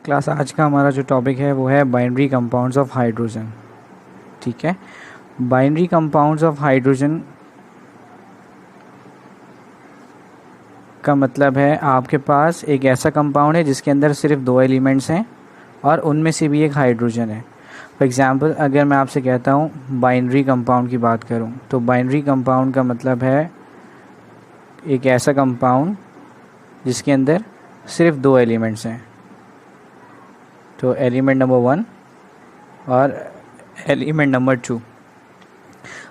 Class आज का हमारा जो टॉपिक है वो है बाइनरी कंपाउंड्स ऑफ हाइड्रोजन। ठीक है, बाइनरी कंपाउंड्स ऑफ हाइड्रोजन का मतलब है आपके पास एक ऐसा कंपाउंड है जिसके अंदर सिर्फ दो एलिमेंट्स हैं और उनमें से भी एक हाइड्रोजन है। फॉर एग्ज़ाम्पल अगर मैं आपसे कहता हूँ बाइनरी कंपाउंड की बात करूँ तो बाइनरी कंपाउंड का मतलब है एक ऐसा कंपाउंड जिसके अंदर सिर्फ दो एलिमेंट्स हैं, तो एलिमेंट नंबर 1 और एलिमेंट नंबर 2।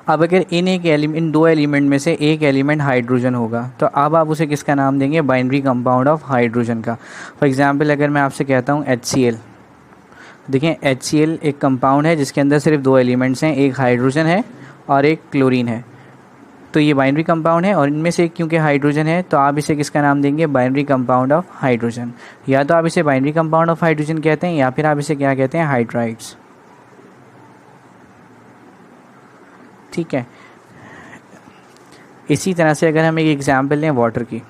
अब अगर इन दो एलिमेंट में से एक एलिमेंट हाइड्रोजन होगा तो अब आप उसे किसका नाम देंगे? बाइनरी कंपाउंड ऑफ हाइड्रोजन का। फॉर एग्जांपल अगर मैं आपसे कहता हूँ HCl, देखें HCl एक कंपाउंड है जिसके अंदर सिर्फ दो एलिमेंट्स हैं, एक हाइड्रोजन है और एक क्लोरीन है, तो ये बाइनरी कंपाउंड है और इनमें से एक क्योंकि हाइड्रोजन है तो आप इसे किसका नाम देंगे? Binary compound of hydrogen. या तो आप इसे बाइनरी कंपाउंड ऑफ हाइड्रोजन कहते हैं या फिर आप इसे क्या कहते हैं? हाइड्राइड्स। ठीक है, इसी तरह से अगर हम एक एग्जांपल लें वाटर की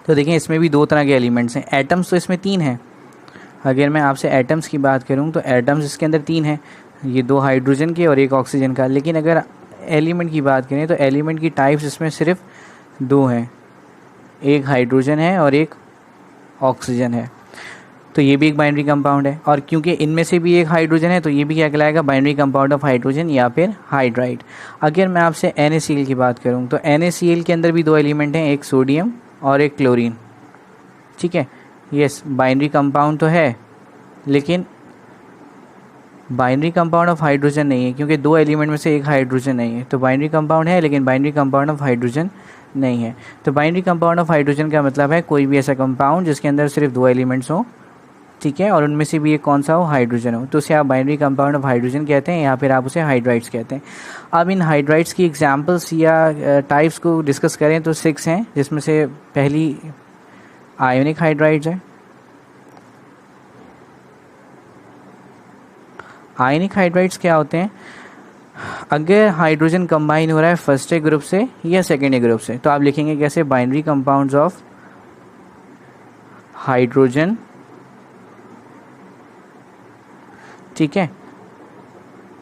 तो देखें इसमें भी दो तरह के एलिमेंट्स हैं। एटम्स तो इसमें 3 हैं। अगर मैं आपसे एटम्स की बात करूं तो एटम्स इसके अंदर 3 हैं, ये 2 हाइड्रोजन के और एक ऑक्सीजन का। लेकिन अगर एलिमेंट की बात करें तो एलिमेंट की टाइप्स इसमें सिर्फ 2 हैं, एक हाइड्रोजन है और एक ऑक्सीजन है, तो ये भी एक बाइनरी कंपाउंड है। और क्योंकि इनमें से भी एक हाइड्रोजन है तो ये भी क्या कहलाएगा? बाइनरी कंपाउंड ऑफ हाइड्रोजन या फिर हाइड्राइड। अगर मैं आपसे NaCl की बात करूं तो NaCl के अंदर भी दो एलिमेंट हैं, एक सोडियम और एक क्लोरीन। ठीक है, यस बाइनरी कंपाउंड तो है लेकिन बाइनरी कंपाउंड ऑफ हाइड्रोजन नहीं है, क्योंकि दो एलिमेंट में से एक हाइड्रोजन नहीं है। तो बाइनरी कंपाउंड है लेकिन बाइनरी कंपाउंड ऑफ हाइड्रोजन नहीं है। तो बाइनरी कंपाउंड ऑफ हाइड्रोजन का मतलब है कोई भी ऐसा कंपाउंड जिसके अंदर सिर्फ दो एलिमेंट्स हो, ठीक है, और उनमें से भी एक कौन सा हो? हाइड्रोजन हो, तो उसे आप बाइनरी कंपाउंड ऑफ हाइड्रोजन कहते हैं या फिर आप उसे हाइड्राइड्स कहते हैं। अब इन हाइड्राइड्स की एग्जांपल्स या टाइप्स को डिस्कस करें तो 6 हैं, जिसमें से पहली आयोनिक हाइड्राइड्स है। आयनिक हाइड्राइड्स क्या होते हैं? अगर हाइड्रोजन कंबाइन हो रहा है फर्स्ट ए ग्रुप से या सेकेंड ए ग्रुप से तो आप लिखेंगे कैसे? बाइनरी कंपाउंड्स ऑफ हाइड्रोजन, ठीक है,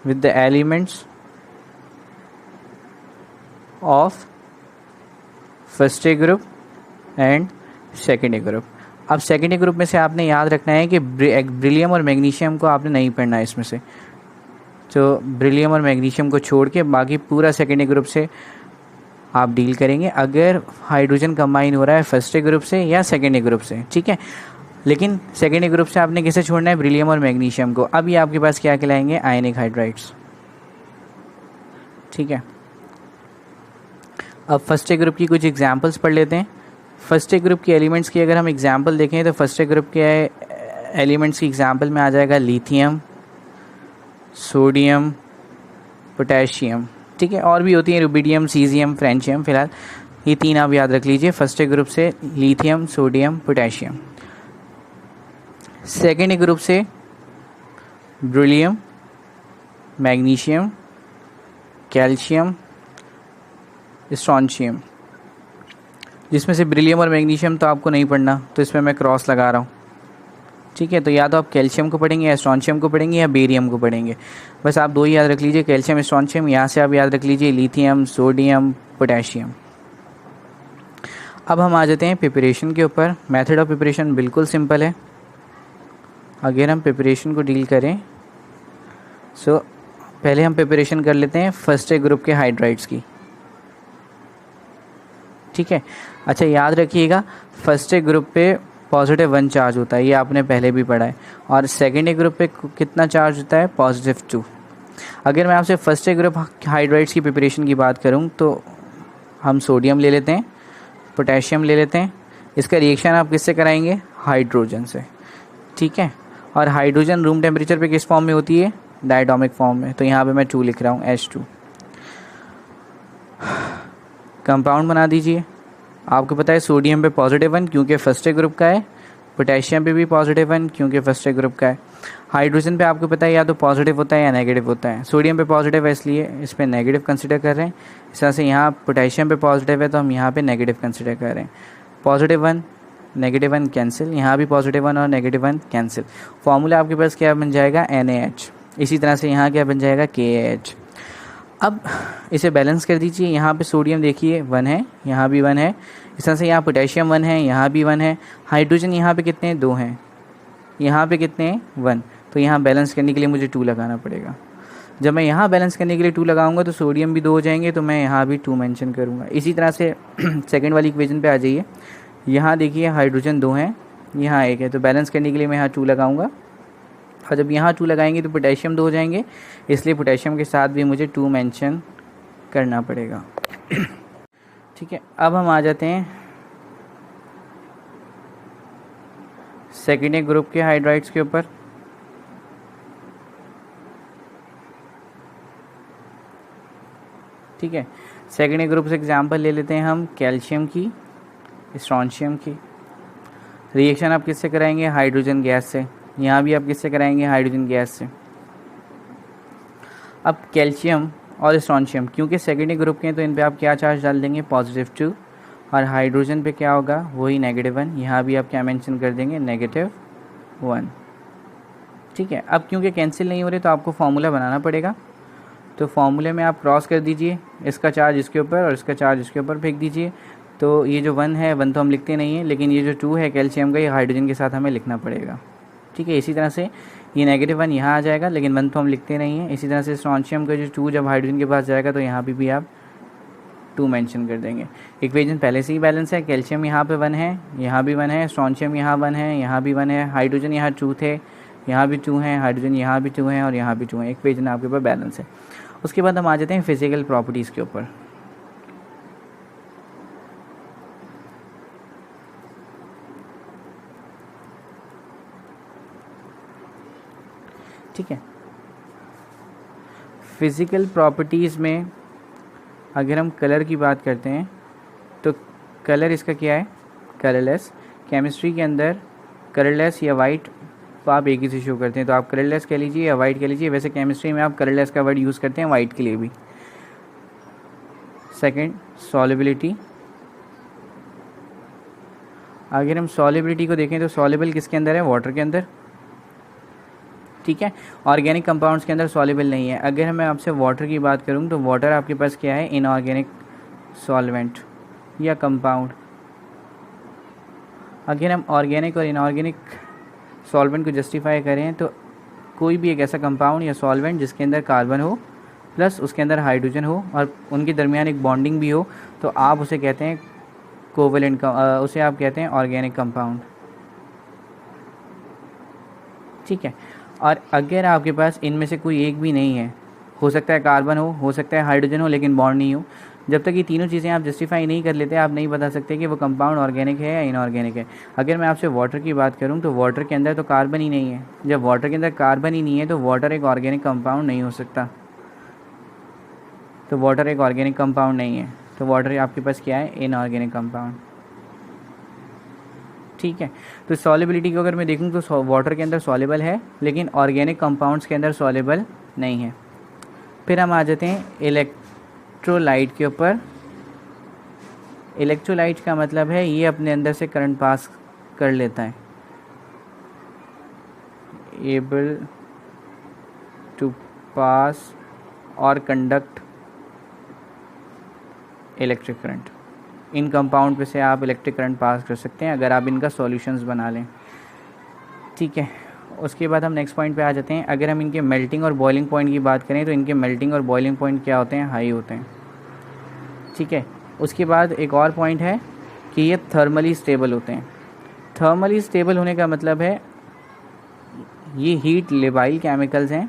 with the elements of first A group and second A group. अब सेकेंड ए ग्रुप में से आपने याद रखना है कि ब्रिलियम और मैग्नीशियम को आपने नहीं पढ़ना है इसमें से, तो ब्रिलियम और मैग्नीशियम को छोड़ के बाकी पूरा सेकेंड ए ग्रुप से आप डील करेंगे अगर हाइड्रोजन कंबाइन हो रहा है फर्स्ट ए ग्रुप से या सेकेंड ए ग्रुप से। ठीक है, लेकिन सेकेंड ए ग्रुप से आपने किसे छोड़ना है? ब्रिलियम और मैग्नीशियम को। अब ये आपके पास क्या कहलाएंगे? आयनिक हाइड्राइड्स। ठीक है, अब फर्स्ट ए ग्रुप की कुछ एग्जांपल्स पढ़ लेते हैं। फर्स्ट ए ग्रुप के एलिमेंट्स की अगर हम एग्जांपल देखें तो फर्स्ट ए ग्रुप के एलिमेंट्स की एग्जांपल में आ जाएगा लिथियम, सोडियम, पोटेशियम। ठीक है, और भी होती हैं रुबिडियम, सीजियम, फ्रेंशियम। फिलहाल ये 3 आप याद रख लीजिए फर्स्ट ए ग्रुप से, लिथियम, सोडियम, पोटेशियम। सेकेंड ए ग्रुप से ब्रिलियम, मैग्नीशियम, कैल्शियम, स्ट्रॉन्शियम। जिसमें से ब्रिलियम और मैग्नीशियम तो आपको नहीं पढ़ना, तो इसमें मैं क्रॉस लगा रहा हूँ। ठीक है, तो या तो आप कैल्शियम को पढ़ेंगे या स्ट्रॉन्शियम को पढ़ेंगे या बेरियम को पढ़ेंगे। बस आप 2 ही याद रख लीजिए, कैल्शियम, स्ट्रॉन्शियम। यहाँ से आप याद रख लीजिए लिथियम, सोडियम, पोटेशियम। अब हम आ जाते हैं प्रिपरेशन के ऊपर। मेथड ऑफ प्रिपरेशन बिल्कुल सिंपल है। अगर हम प्रिपरेशन को डील करें सो पहले हम प्रिपरेशन कर लेते हैं फर्स्ट ए ग्रुप के हाइड्राइड्स की। ठीक है, अच्छा याद रखिएगा फर्स्ट ए ग्रुप पे +1 चार्ज होता है, ये आपने पहले भी पढ़ा है। और सेकेंड ए ग्रुप पे कितना चार्ज होता है? +2। अगर मैं आपसे फर्स्ट ए ग्रुप हाइड्राइड्स की प्रिपरेशन की बात करूं तो हम सोडियम ले लेते हैं, पोटेशियम ले लेते हैं। इसका रिएक्शन आप किससे कराएंगे? हाइड्रोजन से। ठीक है, और हाइड्रोजन रूम टेम्परेचर पे किस फॉर्म में होती है? डायटोमिक फॉर्म में। तो यहाँ पे मैं 2 लिख रहा हूँ, H2। कंपाउंड बना दीजिए। आपको पता है सोडियम पे +1 क्योंकि फर्स्ट ए ग्रुप का है, पोटेशियम पे भी +1 क्योंकि फर्स्ट ए ग्रुप का है। हाइड्रोजन पे आपको पता है या तो पॉजिटिव होता है या नेगेटिव होता है। सोडियम पे पॉजिटिव है इसलिए इस पर नेगेटिव कंसिडर कर रहे हैं। इस तरह से यहाँ पोटेशियम पे पॉजिटिव है तो हम यहाँ पे नेगेटिव कंसिडर कर रहे हैं। +1 -1 कैंसिल, यहाँ भी +1 और -1 कैंसिल। फॉर्मूला आपके पास क्या बन जाएगा, NaH। इसी तरह से यहाँ क्या बन जाएगा, KaH। अब इसे बैलेंस कर दीजिए। यहाँ पे सोडियम देखिए 1 है, यहाँ भी 1 है। इस तरह से यहाँ पोटेशियम 1 है, यहाँ भी 1 है। हाइड्रोजन यहाँ पे कितने हैं, 2 हैं। यहाँ पे कितने हैं, 1। तो यहाँ बैलेंस करने के लिए मुझे 2 लगाना पड़ेगा। जब मैं यहाँ बैलेंस करने के लिए 2 लगाऊंगा तो सोडियम भी 2 हो जाएंगे, तो मैं यहाँ भी 2 मेंशन करूँगा। इसी तरह से सेकंड वाली इक्वेशन पे आ जाइए। यहाँ देखिए हाइड्रोजन 2 हैं, यहाँ 1 है, तो बैलेंस करने के लिए मैं यहाँ 2 लगाऊंगा। और जब यहाँ 2 लगाएंगे तो पोटेशियम 2 हो जाएंगे, इसलिए पोटेशियम के साथ भी मुझे 2 मेंशन करना पड़ेगा। ठीक है, अब हम आ जाते हैं सेकेंडरी ग्रुप के हाइड्राइड्स के ऊपर। ठीक है, सेकेंडरी ग्रुप से एग्जांपल ले लेते हैं हम कैल्शियम की, स्ट्रोंशियम की। रिएक्शन आप किससे कराएंगे, हाइड्रोजन गैस से। यहाँ भी आप किससे कराएंगे, हाइड्रोजन गैस से। अब कैल्शियम और स्ट्रोंशियम क्योंकि सेकेंडरी ग्रुप के हैं तो इन पे आप क्या चार्ज डाल देंगे, +2। और हाइड्रोजन पे क्या होगा, वही -1। यहाँ भी आप क्या मेंशन कर देंगे, -1। ठीक है, अब क्योंकि कैंसिल नहीं हो रहे तो आपको फॉर्मूला बनाना पड़ेगा। तो फॉर्मूले में आप क्रॉस कर दीजिए, इसका चार्ज इसके ऊपर और इसका चार्ज इसके ऊपर फेंक दीजिए। तो ये जो 1 है, 1 तो हम लिखते नहीं हैं, लेकिन ये जो 2 है कैल्शियम का, ये हाइड्रोजन के साथ हमें लिखना पड़ेगा। ठीक है, इसी तरह से ये -1 यहाँ आ जाएगा, लेकिन 1 तो हम लिखते नहीं हैं। इसी तरह से स्ट्रोंशियम का जो 2 जब हाइड्रोजन के पास जाएगा तो यहाँ पे भी आप 2 मेंशन कर देंगे। इक्वेशन पहले से ही बैलेंस है, कैल्शियम यहाँ पे 1 है, यहाँ भी 1 है, स्ट्रोंशियम यहाँ 1 है, यहाँ भी 1 है, हाइड्रोजन यहाँ 2 थे, यहाँ भी 2 हैं, हाइड्रोजन यहाँ भी 2 हैं और यहाँ भी 2 हैं। इक्वेशन आपके पास बैलेंस है। उसके बाद हम आ जाते हैं फिजिकल प्रॉपर्टीज़ के ऊपर। ठीक है, फिज़िकल प्रॉपर्टीज़ में अगर हम कलर की बात करते हैं तो कलर इसका क्या है, कलरलेस। केमिस्ट्री के अंदर कलरलेस या वाइट आप एक ही से शो करते हैं, तो आप कलरलेस कह लीजिए या वाइट कह लीजिए। वैसे केमिस्ट्री में आप कलरलेस का वर्ड यूज़ करते हैं वाइट के लिए भी। Second, solubility. अगर हम सॉल्युबिलिटी को देखें तो सॉल्युबल किसके अंदर है, वाटर के अंदर। ठीक है, ऑर्गेनिक कंपाउंड्स के अंदर सॉल्युबल नहीं है। अगर मैं आपसे वाटर की बात करूं तो वाटर आपके पास क्या है, इनऑर्गेनिक सॉल्वेंट या कंपाउंड। अगर हम ऑर्गेनिक और इनऑर्गेनिक सॉल्वेंट को जस्टिफाई करें तो कोई भी एक ऐसा कंपाउंड या सॉल्वेंट जिसके अंदर कार्बन हो प्लस उसके अंदर हाइड्रोजन हो और उनके दरमियान एक बॉन्डिंग भी हो, तो आप उसे कहते हैं कोवेलेंट, उसे आप कहते हैं ऑर्गेनिक कंपाउंड। ठीक है, और अगर आपके पास इनमें से कोई एक भी नहीं है, हो सकता है कार्बन हो सकता है हाइड्रोजन हो, लेकिन बॉन्ड नहीं हो, जब तक ये तीनों चीज़ें आप जस्टिफाई नहीं कर लेते आप नहीं बता सकते कि वो कंपाउंड ऑर्गेनिक है या इनऑर्गेनिक है। अगर मैं आपसे वाटर की बात करूं तो वाटर के अंदर तो कार्बन ही नहीं है। जब वाटर के अंदर कार्बन ही नहीं है तो वाटर एक ऑर्गेनिक कंपाउंड नहीं हो सकता। तो वाटर एक ऑर्गेनिक कंपाउंड नहीं है, तो वाटर आपके पास क्या है, इनऑर्गेनिक कंपाउंड। ठीक है, तो सॉल्युबिलिटी को अगर मैं देखूं तो वाटर के अंदर सॉल्युबल है लेकिन ऑर्गेनिक कंपाउंड्स के अंदर सॉल्युबल नहीं है। फिर हम आ जाते हैं इलेक्ट्रोलाइट के ऊपर। इलेक्ट्रोलाइट का मतलब है ये अपने अंदर से करंट पास कर लेता है, एबल टू पास और कंडक्ट इलेक्ट्रिक करंट। इन कंपाउंड पे से आप इलेक्ट्रिक करंट पास कर सकते हैं अगर आप इनका सॉल्यूशंस बना लें। ठीक है, उसके बाद हम नेक्स्ट पॉइंट पे आ जाते हैं। अगर हम इनके मेल्टिंग और बॉइलिंग पॉइंट की बात करें तो इनके मेल्टिंग और बॉइलिंग पॉइंट क्या होते हैं, हाई होते हैं। ठीक है, उसके बाद एक और पॉइंट है कि ये थर्मली स्टेबल होते हैं। थर्मली स्टेबल होने का मतलब है ये हीट लेबाइल केमिकल्स हैं।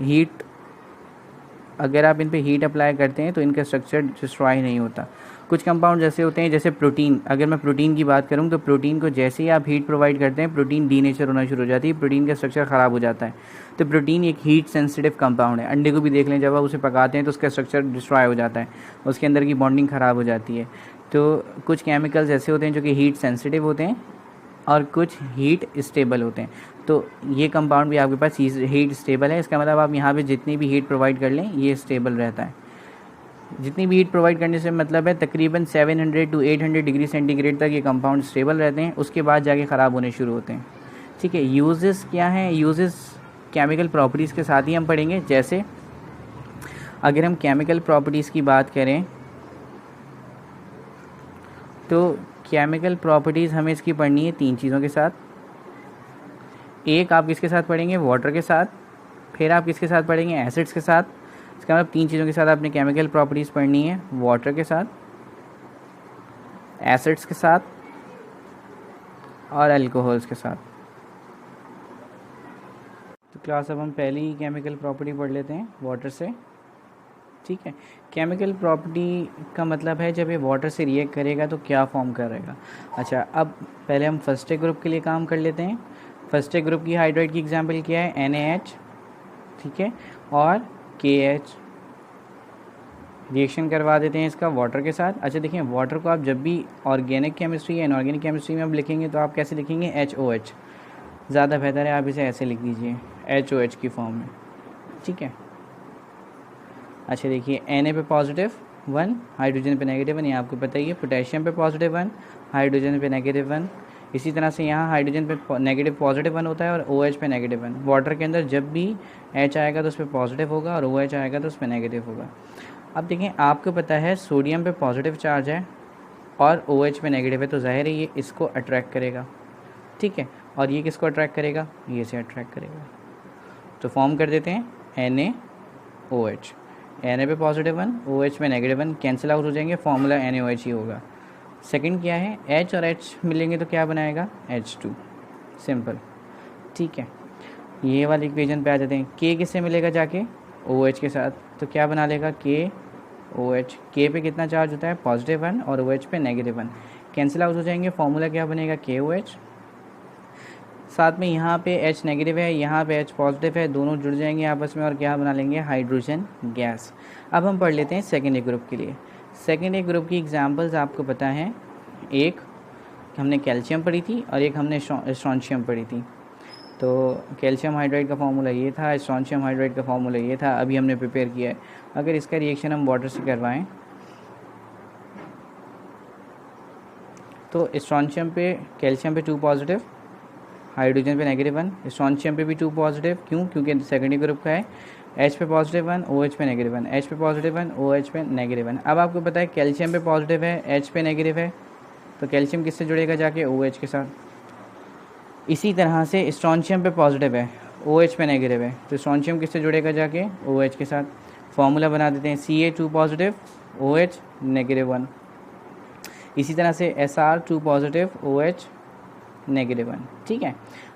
हीट अगर आप इन पे हीट अप्लाई करते हैं तो इनका स्ट्रक्चर डिस्ट्रॉय नहीं होता। कुछ कंपाउंड जैसे होते हैं, जैसे प्रोटीन। अगर मैं प्रोटीन की बात करूं तो प्रोटीन को जैसे ही आप हीट प्रोवाइड करते हैं प्रोटीन डीनेचर होना शुरू हो जाती है, प्रोटीन का स्ट्रक्चर ख़राब हो जाता है। तो प्रोटीन एक हीट सेंसिटिव कंपाउंड है। अंडे को भी देख लें, जब आप उसे पकाते हैं तो उसका स्ट्रक्चर डिस्ट्रॉय हो जाता है, उसके अंदर की बॉन्डिंग ख़राब हो जाती है। तो कुछ केमिकल्स ऐसे होते हैं जो कि हीट सेंसिटिव होते हैं और कुछ हीट स्टेबल होते हैं। तो ये कंपाउंड भी आपके पास हीट स्टेबल है। इसका मतलब आप यहाँ पे जितनी भी हीट प्रोवाइड कर लें ये स्टेबल रहता है। जितनी भी हीट प्रोवाइड करने से मतलब है तकरीबन 700 टू 800 डिग्री सेंटीग्रेड तक ये कंपाउंड स्टेबल रहते हैं, उसके बाद जाके ख़राब होने शुरू होते हैं। ठीक है, यूजेस क्या हैं? यूजेस केमिकल प्रॉपर्टीज़ के साथ ही हम पढ़ेंगे। जैसे अगर हम केमिकल प्रॉपर्टीज़ की बात करें तो केमिकल प्रॉपर्टीज़ हमें इसकी पढ़नी है 3 चीज़ों के साथ। एक आप किसके साथ पढ़ेंगे? वाटर के साथ। फिर आप किसके साथ पढ़ेंगे? एसिड्स के साथ। इसका मतलब 3 चीज़ों के साथ आपने केमिकल प्रॉपर्टीज़ पढ़नी है, वाटर के साथ, एसिड्स के साथ और अल्कोहल्स के साथ। तो क्लास अब हम पहली ही केमिकल प्रॉपर्टी पढ़ लेते हैं वाटर से। ठीक है, केमिकल प्रॉपर्टी का मतलब है जब ये वाटर से रिएक्ट करेगा तो क्या फॉर्म करेगा। अच्छा, अब पहले हम फर्स्ट ग्रुप के लिए काम कर लेते हैं। फर्स्ट ग्रुप की हाइड्राइड की एग्जांपल क्या है? NaH, ठीक है, और KH। रिएक्शन करवा देते हैं इसका वाटर के साथ। अच्छा देखिए, वाटर को आप जब भी ऑर्गेनिक केमिस्ट्री या इनऑर्गेनिक केमिस्ट्री में आप लिखेंगे तो आप कैसे लिखेंगे? HOH। ज़्यादा बेहतर है आप इसे ऐसे लिख दीजिए, HOH की फॉर्म में। ठीक है। अच्छा देखिए, Na पे पॉजिटिव 1, हाइड्रोजन पे नेगेटिव 1, ये आपको पता ही है। पोटेशियम पे पॉजिटिव 1, हाइड्रोजन पे नेगेटिव 1। इसी तरह से यहाँ हाइड्रोजन पे नेगेटिव पॉजिटिव 1 होता है और OH पे नेगेटिव 1। वाटर के अंदर जब भी H आएगा तो उस पर पॉजिटिव होगा और OH आएगा तो उस पर नेगेटिव होगा। अब देखें, आपको पता है सोडियम पे पॉजिटिव चार्ज है और OH पे नेगेटिव है, तो जाहिर है ये इसको अट्रैक्ट करेगा। ठीक है, और ये किसको अट्रैक्ट करेगा? ये से अट्रैक्ट करेगा। तो फॉर्म कर देते हैं NaOH। Na पे पॉजिटिव 1, OH में नेगेटिव 1, कैंसिल आउट हो जाएंगे, फॉर्मूला NaOH ही होगा। सेकंड क्या है? H और H मिलेंगे तो क्या बनाएगा? H2, simple. ठीक है, ये वाले इक्वेशन पे आ जाते हैं। K किससे मिलेगा जाके? OH के साथ, तो क्या बना लेगा? KOH। K पे कितना चार्ज होता है? पॉजिटिव 1 और OH पे नेगेटिव 1, कैंसिल आउट हो जाएंगे, फॉर्मूला क्या बनेगा? KOH। साथ में यहाँ पे H नेगेटिव है, यहाँ पे H पॉजिटिव है, दोनों जुड़ जाएंगे आपस में और क्या बना लेंगे? Hydrogen gas. अब हम पढ़ लेते हैं सेकेंड ए ग्रुप के लिए। सेकेंड ए ग्रुप की एग्जांपल्स आपको पता है, एक हमने कैल्शियम पढ़ी थी और एक हमने स्ट्रोंशियम पढ़ी थी। तो कैल्शियम हाइड्राइड का फार्मूला ये था, स्ट्रोंशियम हाइड्राइड का फार्मूला ये था, अभी हमने प्रिपेयर किया है। अगर इसका रिएक्शन हम वाटर से करवाएँ तो स्ट्रोंशियम पे कैल्शियम पे 2 पॉजिटिव, हाइड्रोजन पे नेगेटिव 1, स्ट्रोंशियम पे भी 2 पॉजिटिव। क्यों? क्योंकि सेकेंडरी ग्रुप का है। H पे पॉजिटिव 1, OH पे नेगेटिव 1, H पे पॉजिटिव 1, OH पे नेगेटिव 1। अब आपको पता है कैल्शियम पे पॉजिटिव है, H पे नेगेटिव है, तो कैल्शियम किससे जुड़ेगा जाके? OH के साथ। इसी तरह से स्ट्रोंशियम पे पॉजिटिव है, OH पे नेगेटिव है, तो स्ट्रोंशियम किससे जुड़ेगा जाके? OH के साथ। फॉर्मूला बना देते हैं, Ca2 पॉजिटिव, OH नेगेटिव 1। इसी तरह से Sr 2 पॉजिटिव, OH नेगेटिव 1। ठीक है।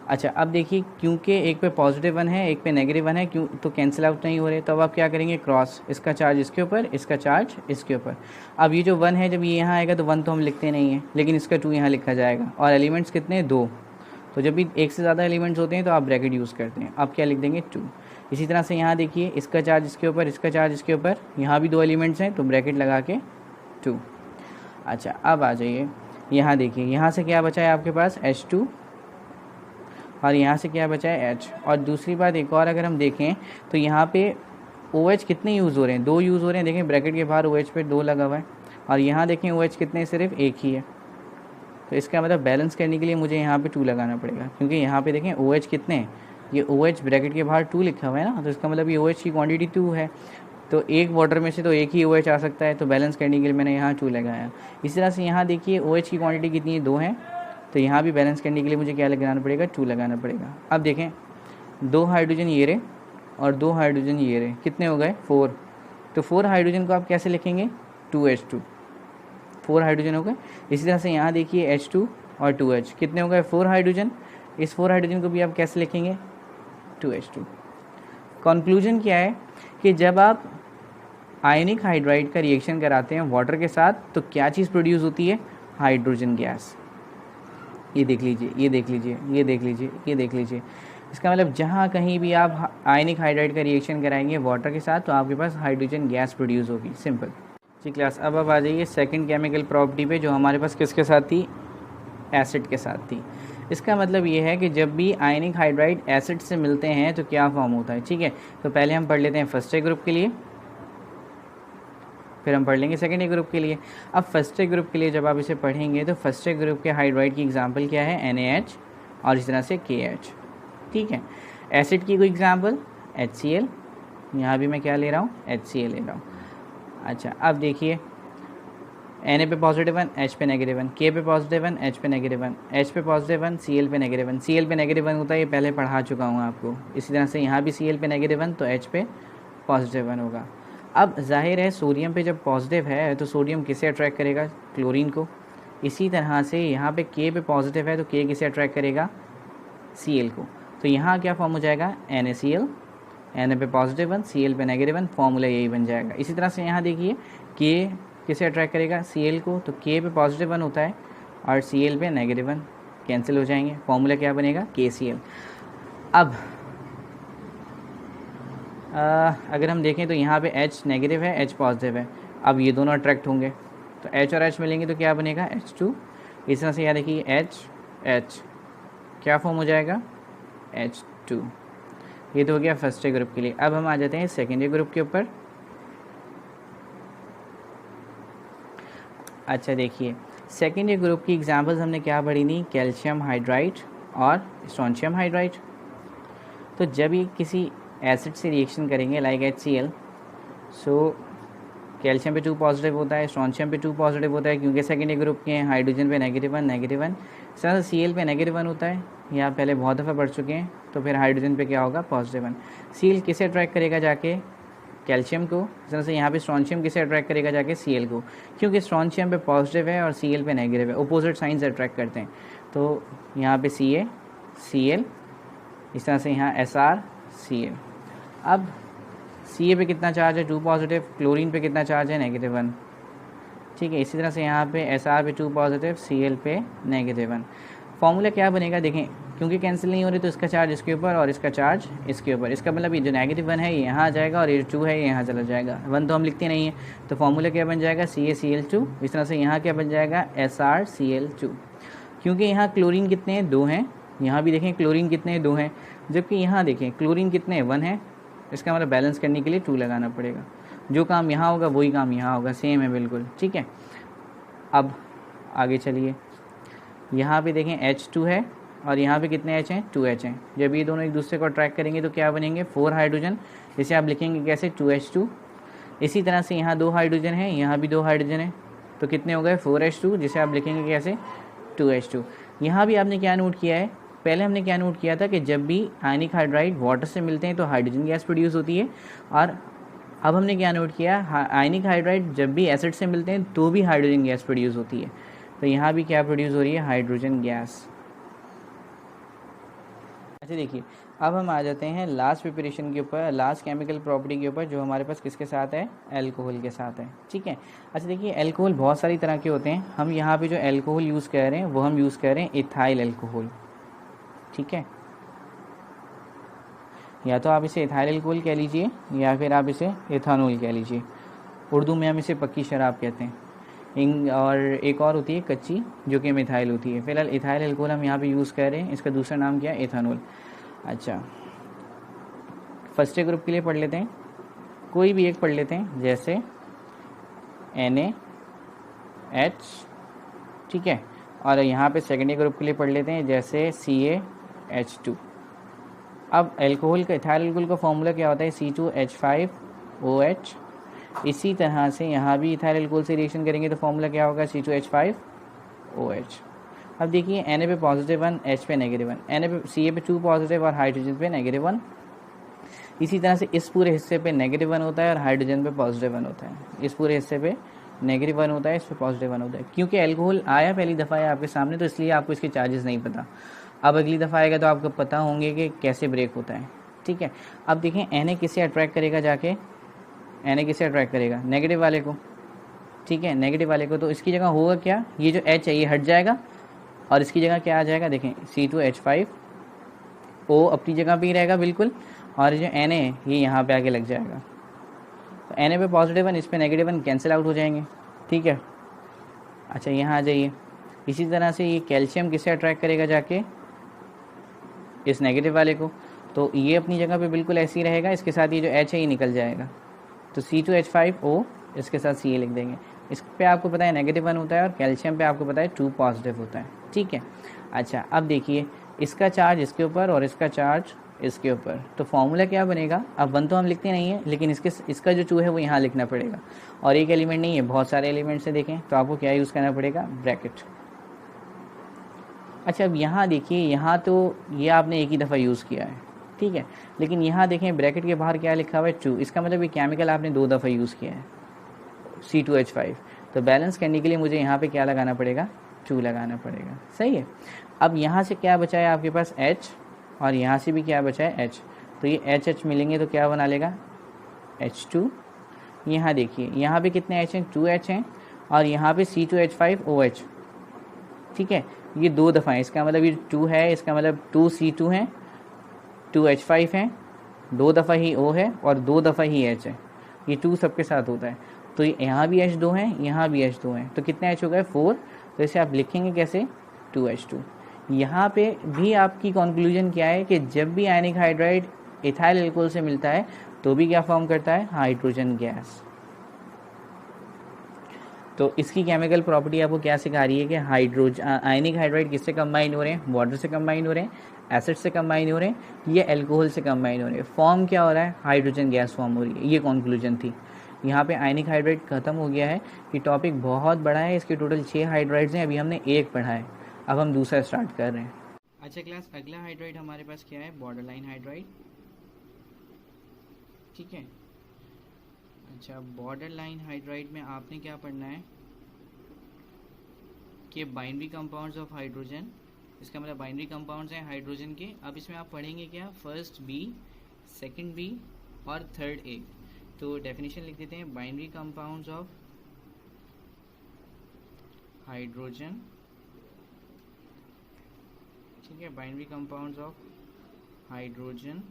अच्छा, अब देखिए, क्योंकि एक पे पॉजिटिव 1 है, एक पे नेगेटिव 1 है, क्यों तो कैंसिल आउट नहीं हो रहे, तो अब आप क्या करेंगे? क्रॉस, इसका चार्ज इसके ऊपर, इसका चार्ज इसके ऊपर। अब ये जो 1 है जब ये यहाँ आएगा तो 1 तो हम लिखते नहीं हैं, लेकिन इसका 2 यहाँ लिखा जाएगा। और एलिमेंट्स कितने? 2। तो जब भी एक से ज़्यादा एलिमेंट्स होते हैं तो आप ब्रैकेट यूज़ करते हैं। आप क्या लिख देंगे? 2। इसी तरह से यहाँ देखिए, इसका चार्ज इसके ऊपर, इसका चार्ज इसके ऊपर, यहाँ भी 2 एलिमेंट्स हैं तो ब्रैकेट लगा के 2। अच्छा, अब आ जाइए, यहाँ देखिए, यहाँ से क्या बचा है आपके पास? H2, और यहाँ से क्या बचा है? H। और दूसरी बात एक और अगर हम देखें तो यहाँ पे OH कितने यूज़ हो रहे हैं? 2 यूज़ हो रहे हैं। देखें ब्रैकेट के बाहर OH पे 2 लगा हुआ है, और यहाँ देखें OH कितने? सिर्फ एक ही है। तो इसका मतलब बैलेंस करने के लिए मुझे यहाँ पे 2 लगाना पड़ेगा, क्योंकि यहाँ पे देखें OH कितने हैं? ये OH ब्रैकेट के बाहर 2 लिखा हुआ है ना, तो इसका मतलब ये OH की क्वान्टिटी 2 है। तो एक वाटर में से तो एक ही OH आ सकता है, तो बैलेंस करने के लिए मैंने यहाँ 2 लगाया। इसी तरह से यहाँ देखिए OH की क्वांटिटी कितनी है? 2 है, तो यहाँ भी बैलेंस करने के लिए मुझे क्या लगाना पड़ेगा? 2 लगाना पड़ेगा। अब देखें, 2 हाइड्रोजन ये रहे और 2 हाइड्रोजन ये रहे, कितने हो गए? 4। तो 4 हाइड्रोजन को आप कैसे लिखेंगे? 2H2, 4 हाइड्रोजन हो गए। इसी तरह से यहाँ देखिए H2 और 2H, कितने हो गए? 4 हाइड्रोजन। इस 4 हाइड्रोजन को भी आप कैसे लिखेंगे? 2H2। कंक्लूजन क्या है कि जब आप आयनिक हाइड्राइड का रिएक्शन कराते हैं वाटर के साथ तो क्या चीज़ प्रोड्यूस होती है? Hydrogen gas. ये देख लीजिए, ये देख लीजिए, ये देख लीजिए, ये देख लीजिए। इसका मतलब जहाँ कहीं भी आप आयनिक हाइड्राइड का रिएक्शन कराएंगे वाटर के साथ तो आपके पास हाइड्रोजन गैस प्रोड्यूस होगी। सिंपल। जी क्लास, अब आप आ जाइए सेकंड केमिकल प्रॉपर्टी पे, जो हमारे पास किसके साथ थी? एसिड के साथ थी। इसका मतलब ये है कि जब भी आयनिक हाइड्राइड एसिड से मिलते हैं तो क्या फॉर्म होता है। ठीक है, तो पहले हम पढ़ लेते हैं फर्स्ट ए ग्रुप के लिए। फिर हम पढ़ लेंगे सेकेंडरी ग्रुप के लिए। अब फर्स्ट ग्रुप के लिए जब आप इसे पढ़ेंगे तो फर्स्ट ग्रुप के हाइड्राइड की एग्जांपल क्या है, NaH और इस तरह से KH। ठीक है, एसिड की कोई एग्जांपल HCl, यहाँ भी मैं क्या ले रहा हूँ, HCl ले रहा हूँ। अच्छा, अब देखिए Na पे पॉजिटिव 1, H पे नेगेटिव 1, K पे पॉजिटिव 1, H पे नेगेटिव 1, H पे पॉजिटिव 1, Cl पे नेगेटिव 1। Cl पे नेगेटिव 1 होता है, ये पहले पढ़ा चुका हूँ आपको। इसी तरह से यहाँ भी Cl पे नेगेटिव 1 तो H पे पॉजिटिव 1 होगा। अब जाहिर है सोडियम पे जब पॉजिटिव है तो सोडियम किसे अट्रैक्ट करेगा, क्लोरीन को। इसी तरह से यहाँ पे K पे पॉजिटिव है तो K किसे अट्रैक्ट करेगा, Cl को। तो यहाँ क्या फॉर्म हो जाएगा, NaCl, Na पे पॉजिटिव 1, Cl पे नेगेटिव 1, फॉर्मूला यही बन जाएगा। इसी तरह से यहाँ देखिए K किसे अट्रैक्ट करेगा, Cl को, तो K पे पॉजिटिव 1 होता है और Cl पे नेगेटिव 1, कैंसिल हो जाएंगे, फॉर्मूला क्या बनेगा, KCl। अब अगर हम देखें तो यहाँ पे H नेगेटिव है, H पॉजिटिव है, अब ये दोनों अट्रैक्ट होंगे तो H और H मिलेंगे तो क्या बनेगा, H2। इस तरह से यहाँ देखिए H क्या फॉर्म हो जाएगा, H2। ये तो हो गया फर्स्ट ग्रुप के लिए। अब हम आ जाते हैं सेकेंडरी ग्रुप के ऊपर। अच्छा देखिए, सेकेंडरी ग्रुप की एग्जांपल्स हमने क्या पढ़ी थी, कैल्शियम हाइड्राइड और स्ट्रोंशियम हाइड्राइड। तो जब ये किसी एसिड से रिएक्शन करेंगे लाइक HCl, सो कैल्शियम पे 2 पॉजिटिव होता है, स्ट्रोंशियम पे 2 पॉजिटिव होता है क्योंकि सेकेंडरी ग्रुप के हैं, हाइड्रोजन पे नेगेटिव 1 नेगेटिव 1। इस तरह से Cl पे नेगेटिव 1 होता है, ये आप पहले बहुत दफ़ा पढ़ चुके हैं। तो फिर हाइड्रोजन पे क्या होगा, पॉजिटिव 1। Cl किसे अट्रैक्ट करेगा जाके, कैल्शियम को। इस तरह से यहाँ पे स्ट्रोंशियम किसे अट्रैक्ट करेगा जाके, Cl को, क्योंकि स्ट्रोंशियम पे पॉजिटिव है और Cl पे नेगेटिव है, अपोजिट साइन से अट्रैक्ट करते हैं। तो यहाँ पे Cl, इस तरह से यहाँ SrCl। अब Ca पे कितना चार्ज है, 2 पॉजिटिव, क्लोरीन पे कितना चार्ज है, नेगेटिव 1। ठीक है, इसी तरह से यहाँ पे Sr पे 2 पॉजिटिव, Cl पे नेगेटिव 1। फॉर्मूला क्या बनेगा, देखें क्योंकि कैंसिल नहीं हो रही तो इसका चार्ज इसके ऊपर और इसका चार्ज इसके ऊपर। इसका मतलब ये जो नेगेटिव 1 है ये यहाँ आ जाएगा और ये 2 है ये यहाँ चला जाएगा। 1 तो हम लिखते नहीं हैं, तो फॉर्मूला क्या बन जाएगा, CaCl2। इस तरह से यहाँ क्या बन जाएगा, SrCl2। क्योंकि यहाँ क्लोरीन कितने हैं, 2 हैं, यहाँ भी देखें क्लोरीन कितने हैं, 2 हैं, जबकि यहाँ देखें क्लोरीन कितने हैं, 1 है। इसका मतलब बैलेंस करने के लिए 2 लगाना पड़ेगा। जो काम यहाँ होगा वही काम यहाँ होगा, सेम है बिल्कुल। ठीक है, अब आगे चलिए, यहाँ पे देखें H2 है और यहाँ पे कितने H हैं, 2H हैं। जब ये दोनों एक दूसरे को अट्रैक्ट करेंगे तो क्या बनेंगे, 4 हाइड्रोजन, जिसे आप लिखेंगे कैसे, 2H2। इसी तरह से यहाँ 2 हाइड्रोजन है, यहाँ भी 2 हाइड्रोजन है, तो कितने हो गए, 4H2, जिसे आप लिखेंगे कैसे, 2H2। यहाँ भी आपने क्या नोट किया है, पहले हमने क्या नोट किया था कि जब भी आयनिक हाइड्राइड वाटर से मिलते हैं तो हाइड्रोजन गैस प्रोड्यूस होती है, और अब हमने क्या नोट किया, आयनिक हाइड्राइड जब भी एसिड से मिलते हैं तो भी हाइड्रोजन गैस प्रोड्यूस होती है। तो यहाँ भी क्या प्रोड्यूस हो रही है, हाइड्रोजन गैस। अच्छा देखिए, अब हम आ जाते हैं लास्ट प्रिपरेशन के ऊपर, लास्ट केमिकल प्रॉपर्टी के ऊपर, जो हमारे पास किसके साथ है, अल्कोहल के साथ है। ठीक है, अच्छा देखिए, अल्कोहल बहुत सारी तरह के होते हैं। हम यहाँ पे जो अल्कोहल यूज़ कर रहे हैं वो हम यूज़ कर रहे हैं इथाइल अल्कोहल। ठीक है, या तो आप इसे इथाइल अल्कोहल कह लीजिए या फिर आप इसे एथानॉल कह लीजिए। उर्दू में हम इसे पक्की शराब कहते हैं। और एक और होती है कच्ची, जो कि मिथाइल होती है। फिलहाल इथाइल अल्कोहल हम यहाँ पे यूज़ कर रहे हैं, इसका दूसरा नाम क्या है, एथानॉल। अच्छा, फर्स्ट ग्रुप के लिए पढ़ लेते हैं, कोई भी एक पढ़ लेते हैं, जैसे NaH। ठीक है, और यहाँ पे सेकेंडरी ग्रुप के लिए पढ़ लेते हैं, जैसे CaH2। अब अल्कोहल का, इथाइल अल्कोहल का फॉर्मूला क्या होता है, C2H5OH। इसी तरह से यहाँ भी इथाइल अल्कोहल से रिएक्शन करेंगे तो फॉर्मूला क्या होगा, C2H5OH। अब देखिए, Na पे पॉजिटिव 1, H पे नेगेटिव 1, Na पे Ca पे 2 पॉजिटिव और हाइड्रोजन पे नेगेटिव 1। इसी तरह से इस पूरे हिस्से पे नेगेटिव 1 होता है और हाइड्रोजन पे पॉजिटिव 1 होता है। इस पूरे हिस्से पे नेगेटिव 1 होता है, इस पे पॉजिटिव 1 होता है। क्योंकि अल्कोहल आया पहली दफ़ा है आपके सामने, तो इसलिए आपको इसके चार्जेस नहीं पता। अब अगली दफ़ा आएगा तो आपको पता होंगे कि कैसे ब्रेक होता है। ठीक है, अब देखें, Na किसे अट्रैक्ट करेगा जाके, Na किसे अट्रैक्ट करेगा, नेगेटिव वाले को। ठीक है, नेगेटिव वाले को, तो इसकी जगह होगा क्या, ये जो H है ये हट जाएगा और इसकी जगह क्या आ जाएगा, देखें C2H5O अपनी जगह पे ही रहेगा बिल्कुल, और जो Na है ये यहाँ पे आके लग जाएगा। तो Na पे पॉजिटिव 1, इस पे नेगेटिव 1 कैंसिल आउट हो जाएंगे। ठीक है, अच्छा यहाँ आ जाइए, इसी तरह से ये कैल्शियम किसे अट्रैक्ट करेगा जाके, इस नेगेटिव वाले को, तो ये अपनी जगह पे बिल्कुल ऐसे ही रहेगा, इसके साथ ये जो H है ये निकल जाएगा। तो C2H5O इसके साथ Ca लिख देंगे। इस पे आपको पता है -1 होता है और कैल्शियम पे आपको पता है 2 पॉजिटिव होता है, ठीक है। अच्छा, अब देखिए इसका चार्ज इसके ऊपर और इसका चार्ज इसके ऊपर, तो फॉर्मूला क्या बनेगा। अब 1 तो हम लिखते नहीं है, लेकिन इसका जो 2 है वो यहाँ लिखना पड़ेगा, और एक एलिमेंट नहीं है, बहुत सारे एलिमेंट से देखें तो आपको क्या यूज़ करना पड़ेगा, ब्रैकेट। अच्छा, अब यहाँ देखिए, यहाँ तो ये आपने एक ही दफ़ा यूज़ किया है, ठीक है, लेकिन यहाँ देखें ब्रैकेट के बाहर क्या लिखा हुआ है, 2, इसका मतलब ये केमिकल आपने 2 दफ़ा यूज़ किया है, C2H5। तो बैलेंस करने के लिए मुझे यहाँ पे क्या लगाना पड़ेगा, 2 लगाना पड़ेगा, सही है। अब यहाँ से क्या बचा है आपके पास, H, और यहाँ से भी क्या बचा है, H। तो ये H H मिलेंगे तो क्या बना लेगा, H2। यहाँ देखिए, यहाँ पे कितने H हैं, 2H हैं, और यहाँ पे C2H5OH, ठीक है। ये 2 दफ़ा है, इसका मतलब ये 2 है, इसका मतलब 2C2 हैं, 2H5 हैं, 2 दफ़ा ही O है और 2 दफ़ा ही H है, ये 2 सबके साथ होता है। तो यहाँ भी H2 हैं, यहाँ भी H2 हैं, तो कितने H हो गए, 4। तो इसे आप लिखेंगे कैसे, 2H2। यहाँ पे भी आपकी कंक्लूजन क्या है कि जब भी आयनिक हाइड्राइड इथाइल अल्कोहल से मिलता है तो भी क्या फॉर्म करता है, हाइड्रोजन गैस। तो इसकी केमिकल प्रॉपर्टी आपको क्या सिखा रही है कि आयनिक हाइड्राइड किससे कंबाइन हो रहे हैं, वाटर से कंबाइन हो रहे हैं, एसिड से कंबाइन हो रहे हैं, ये अल्कोहल से कंबाइन हो रहे हैं, फॉर्म क्या हो रहा है, हाइड्रोजन गैस फॉर्म हो रही है। ये कंक्लूजन थी। यहाँ पे आयनिक हाइड्राइड खत्म हो गया है। ये टॉपिक बहुत बड़ा है, इसके टोटल 6 हाइड्राइड्स हैं, अभी हमने 1 पढ़ा है, अब हम दूसरा स्टार्ट कर रहे हैं। अच्छा क्लास, अगला हाइड्राइड हमारे पास क्या है, बॉर्डरलाइन हाइड्राइड, ठीक है। अच्छा, बॉर्डरलाइन हाइड्राइड में आपने क्या पढ़ना है कि बाइनरी कंपाउंड्स ऑफ हाइड्रोजन, इसका मतलब बाइनरी कंपाउंड्स हैं हाइड्रोजन के। अब इसमें आप पढ़ेंगे क्या, फर्स्ट बी, सेकंड बी और थर्ड ए। तो डेफिनेशन लिख देते हैं, बाइनरी कंपाउंड्स ऑफ हाइड्रोजन, ठीक है, binary compounds of hydrogen